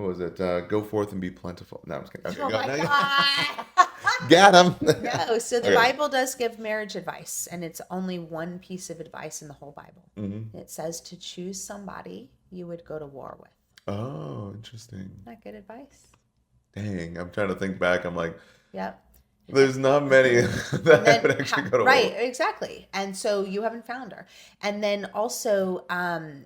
was it? Go forth and be plentiful. No, I'm just kidding. Okay, Oh my God. Got him. No, so the Okay. Bible does give marriage advice, and it's only one piece of advice in the whole Bible. It says to choose somebody you would go to war with. Oh, interesting. Isn't that good advice? Dang, I'm trying to think back. I'm like, Yep. there's not many that I would actually go to right, war. exactly. And so you haven't found her. And then also,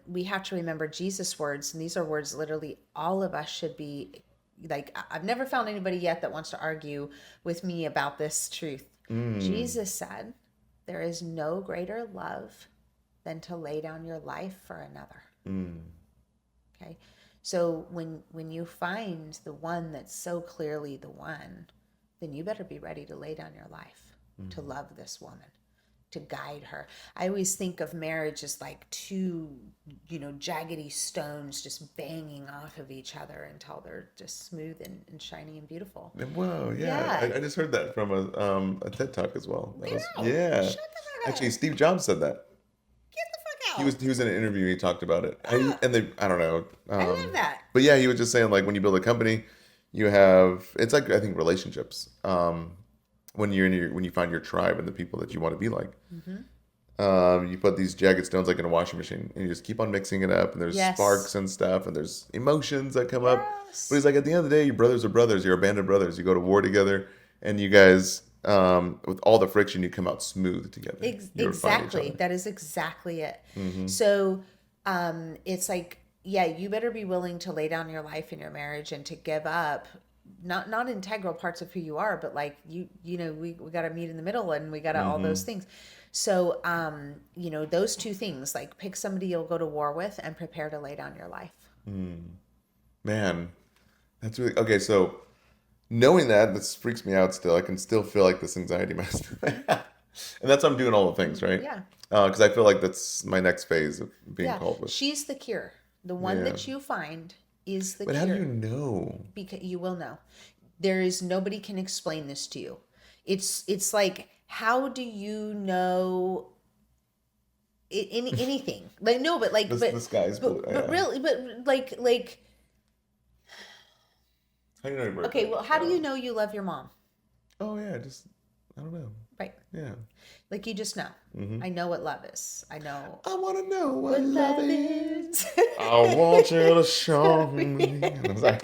we have to remember Jesus' words, and these are words literally all of us should be like I've never found anybody yet that wants to argue with me about this truth. Mm. Jesus said, there is no greater love than to lay down your life for another. Mm. Okay. So when you find the one that's so clearly the one, then you better be ready to lay down your life to love this woman, to guide her. I always think of marriage as like two, jaggedy stones just banging off of each other until they're just smooth and shiny and beautiful. Whoa, yeah. Yeah. I just heard that from a TED Talk as well. That Get was, out. yeah. Shut the fuck Actually, up. Steve Jobs said that. Get the fuck He out. was in an interview and he talked about it. Ah, And they, I don't know. I love that. But yeah, he was just saying like when you build a company, you have it's like I think relationships. When you're in when you find your tribe and the people that you want to be like. You put these jagged stones like in a washing machine and you just keep on mixing it up and there's Yes. sparks and stuff and there's emotions that come up. Yes. But he's like, at the end of the day, your brothers are brothers. You're a band of brothers. You go to war together and you guys, with all the friction, you come out smooth together. You refine each Exactly. other. That is exactly it. So it's like, yeah, you better be willing to lay down your life in your marriage and to give up not integral parts of who you are, but like we got to meet in the middle and we got to all those things. So those two things, like pick somebody you'll go to war with and prepare to lay down your life. Man, that's really okay. So knowing that, this freaks me out still. I can still feel like this anxiety mess. And that's why I'm doing all the things, right? Yeah. Because I feel like that's my next phase of being Yeah. called with. She's the cure. The one Yeah. that you find is the But cure. how do you know? Because you will know. There is nobody can explain this to you. It's like, how do you know anything? Like no, but like The sky's blue. but Yeah. really, but like How do you know your birthday? okay, well, how do you know you love your mom? Oh yeah, I don't know. Right. Yeah. Like you just know. I know what love is. I know I want to know what what love love is. is. I want you to show me. I was like,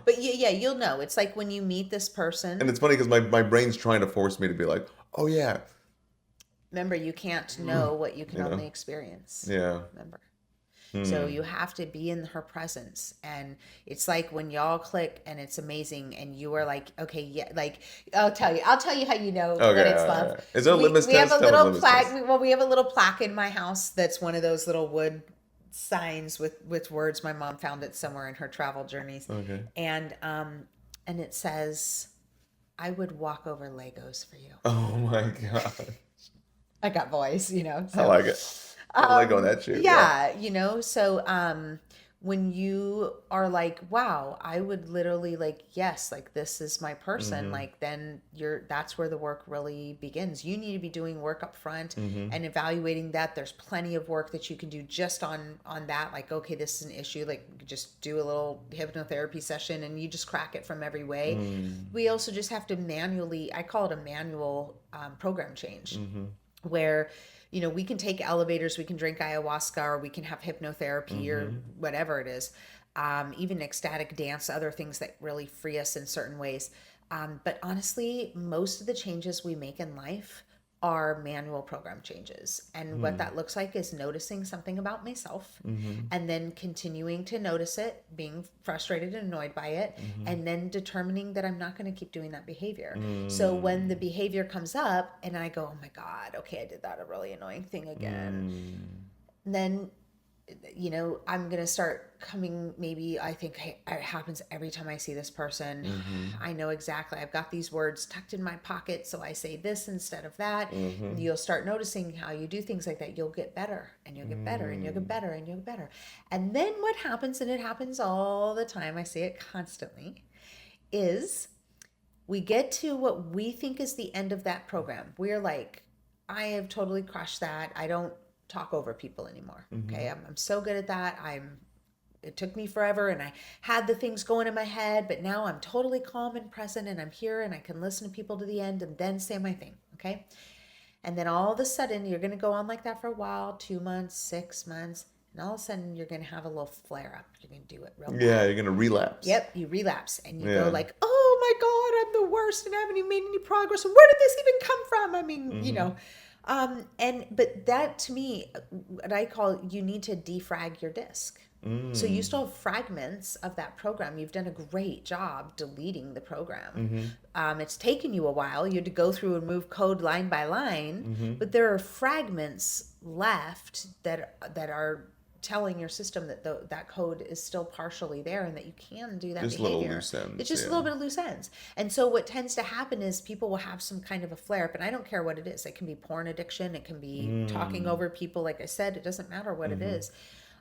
But yeah, you'll know. It's like when you meet this person. and it's funny because my brain's trying to force me to be like, oh yeah, Remember, you can't know what you can You know. only experience. yeah. Remember. So you have to be in her presence. And it's like when y'all click and it's amazing and you are like, okay, yeah, like I'll tell you how you know that Okay, it's all love. right. Is there a litmus We have test? a Tell me the little litmus plaque. test. Well, we have a little plaque in my house that's one of those little wood signs with words. My mom found it somewhere in her travel journeys. Okay. And it says, I would walk over Legos for you. Oh my god, I got voice, I so like it. I like on that shit. yeah, so when you are like, wow, I would literally like, yes, like this is my person, like then that's where the work really begins. You need to be doing work up front and evaluating that. There's plenty of work that you can do just on that, like, okay, this is an issue, like just do a little hypnotherapy session and you just crack it from every way. We also just have to manually, I call it a manual program change, where we can take elevators, we can drink ayahuasca, or we can have hypnotherapy or whatever it is, even ecstatic dance, other things that really free us in certain ways. But honestly, most of the changes we make in life are manual program changes. And what that looks like is noticing something about myself and then continuing to notice it, being frustrated and annoyed by it, and then determining that I'm not going to keep doing that behavior. So when the behavior comes up and I go, oh my God, okay, I did that a really annoying thing again. Then I'm going to start coming, maybe I think, hey, it happens every time I see this person. I know exactly. I've got these words tucked in my pocket, so I say this instead of that. You'll start noticing how you do things like that. You'll get better and you'll get better and you'll get better and you'll get better. And then what happens, and it happens all the time, I say it constantly, is we get to what we think is the end of that program. We're like, I have totally crushed that. I don't talk over people anymore. Okay. I'm so good at that. It took me forever and I had the things going in my head, but now I'm totally calm and present and I'm here and I can listen to people to the end and then say my thing. Okay. And then all of a sudden you're going to go on like that for a while, 2 months, 6 months. And all of a sudden you're going to have a little flare up. You're going to do it real bad. Yeah, you're gonna relapse. Yep. You relapse and you Yeah. go like, oh my God, I'm the worst and I haven't even made any progress. Where did this even come from? I mean, but that to me, what I call, you need to defrag your disc. So you still have fragments of that program. You've done a great job deleting the program. It's taken you a while. You had to go through and move code line by line, but there are fragments left that are telling your system that that code is still partially there and that you can do that Just behavior. little loose ends. It's just a little bit of loose ends. And so what tends to happen is people will have some kind of a flare up, and I don't care what it is. It can be porn addiction. It can be talking over people. Like I said, it doesn't matter what it is.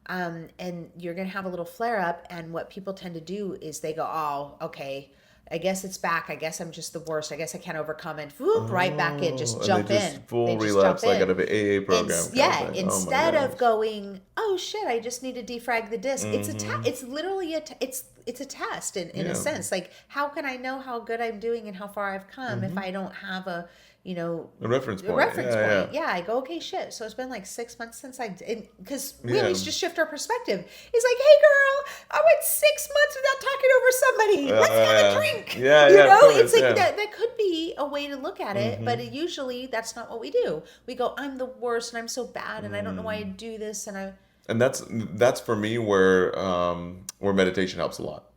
And you're going to have a little flare up. And what people tend to do is they go, oh, okay, I guess it's back. I guess I'm just the worst. I guess I can't overcome it. Whoop, right back in. Just jump in. Full relapse like out of an AA program. Yeah. Instead of going, oh shit, I just need to defrag the disk. It's literally it's a test in a sense. Like, how can I know how good I'm doing and how far I've come if I don't have a reference point. Yeah, I go, okay, shit. So it's been like 6 months since because we always just shift our perspective. It's like, hey girl, I went 6 months without talking over somebody. Let's have a drink. It's like that could be a way to look at it, but usually that's not what we do. We go, I'm the worst and I'm so bad and I don't know why I do this and that's for me where meditation helps a lot.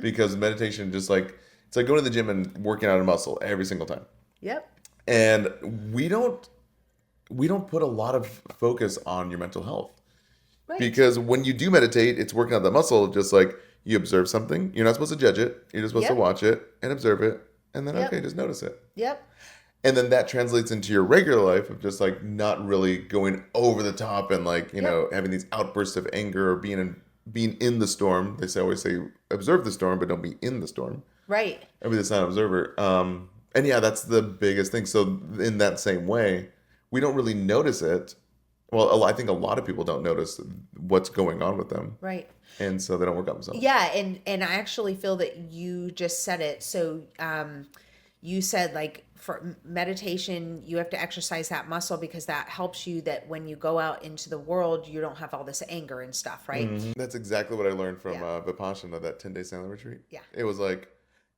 Because meditation it's like going to the gym and working out a muscle every single time. Yep. And we don't put a lot of focus on your mental health. Right. Because when you do meditate, it's working out the muscle, just like you observe something. You're not supposed to judge it. You're just supposed to watch it and observe it. And then, okay, just notice it. Yep. And then that translates into your regular life of just like not really going over the top and like, having these outbursts of anger or being in the storm. They always say, observe the storm, but don't be in the storm. Right. Be the silent observer. And yeah, that's the biggest thing. So in that same way, we don't really notice it. Well, I think a lot of people don't notice what's going on with them. Right. And so they don't work on themselves. Yeah, and I actually feel that you just said it. So you said like for meditation, you have to exercise that muscle because that helps you that when you go out into the world, you don't have all this anger and stuff, right? That's exactly what I learned from Vipassana, that 10-day silent retreat. Yeah. It was like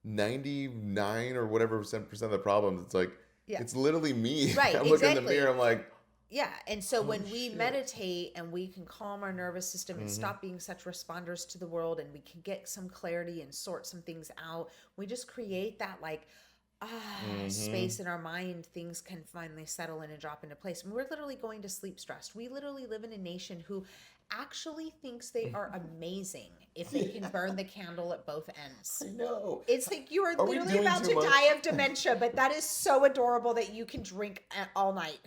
99 or whatever percent of the problems, it's like it's literally me. Right. I'm looking in the mirror, I'm like, yeah. And so when we meditate and we can calm our nervous system and stop being such responders to the world, and we can get some clarity and sort some things out, we just create that like space in our mind. Things can finally settle in and drop into place. And we're literally going to sleep stressed. We literally live in a nation who actually thinks they are amazing if they can burn the candle at both ends. I know. It's like you are literally about to die of dementia, but that is so adorable that you can drink all night.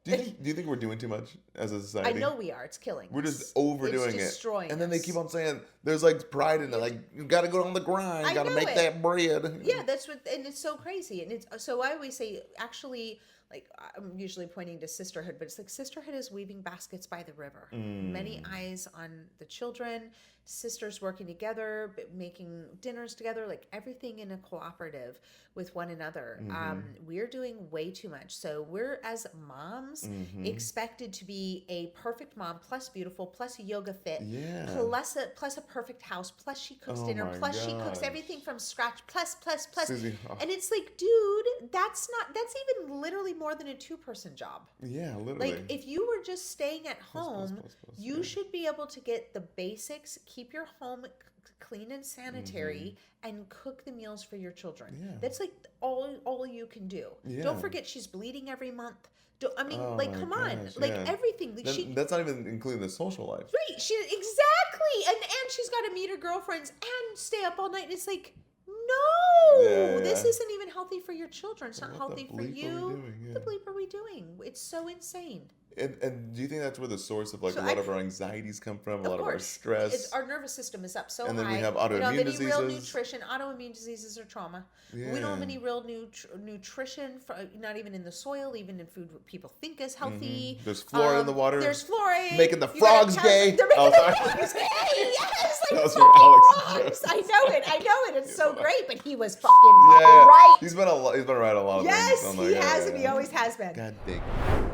Do you think we're doing too much as a society? I know we are. It's killing We're us. just overdoing It's destroying and then they us. keep on saying there's like pride in it. Like, you got to go on the grind. You got to make that bread. Yeah, that's what, and it's so crazy. And it's so I always say, actually, like I'm usually pointing to sisterhood, but it's like sisterhood is weaving baskets by the river. Many eyes on the children, sisters working together, making dinners together, like everything in a cooperative with one another. We're doing way too much. So we're, as moms, expected to be a perfect mom, plus beautiful, plus yoga fit, plus a perfect house, plus she cooks dinner, plus she cooks everything from scratch, plus. Susie, And it's like, dude, that's even literally more than a 2-person job. Yeah, literally. Like, if you were just staying at home, you should be able to get the basics, keep your home clean and sanitary, and cook the meals for your children. Yeah. That's like all you can do. Yeah. Don't forget, she's bleeding every month. Come on. Like, everything. That's not even including the social life. Right. Exactly. And she's got to meet her girlfriends and stay up all night. And it's like, no, this isn't even healthy for your children. It's not healthy for you. What the bleep are we doing? It's so insane. And do you think that's where the source of like a lot of our anxieties come from? A lot of our stress. Our nervous system is up so high. And then we have autoimmune diseases. We don't have any real nutrition. Autoimmune diseases are trauma. Yeah. We don't have any real nutrition, not even in the soil, even in food people think is healthy. There's fluoride in the water. There's fluoride. Making the frogs gay. They're making the frogs gay. Yes, like Alex. frogs. I know it. It's so great, but he was fucking right. He's been right on a lot of things. Yes, he has, and he always has been. God dang.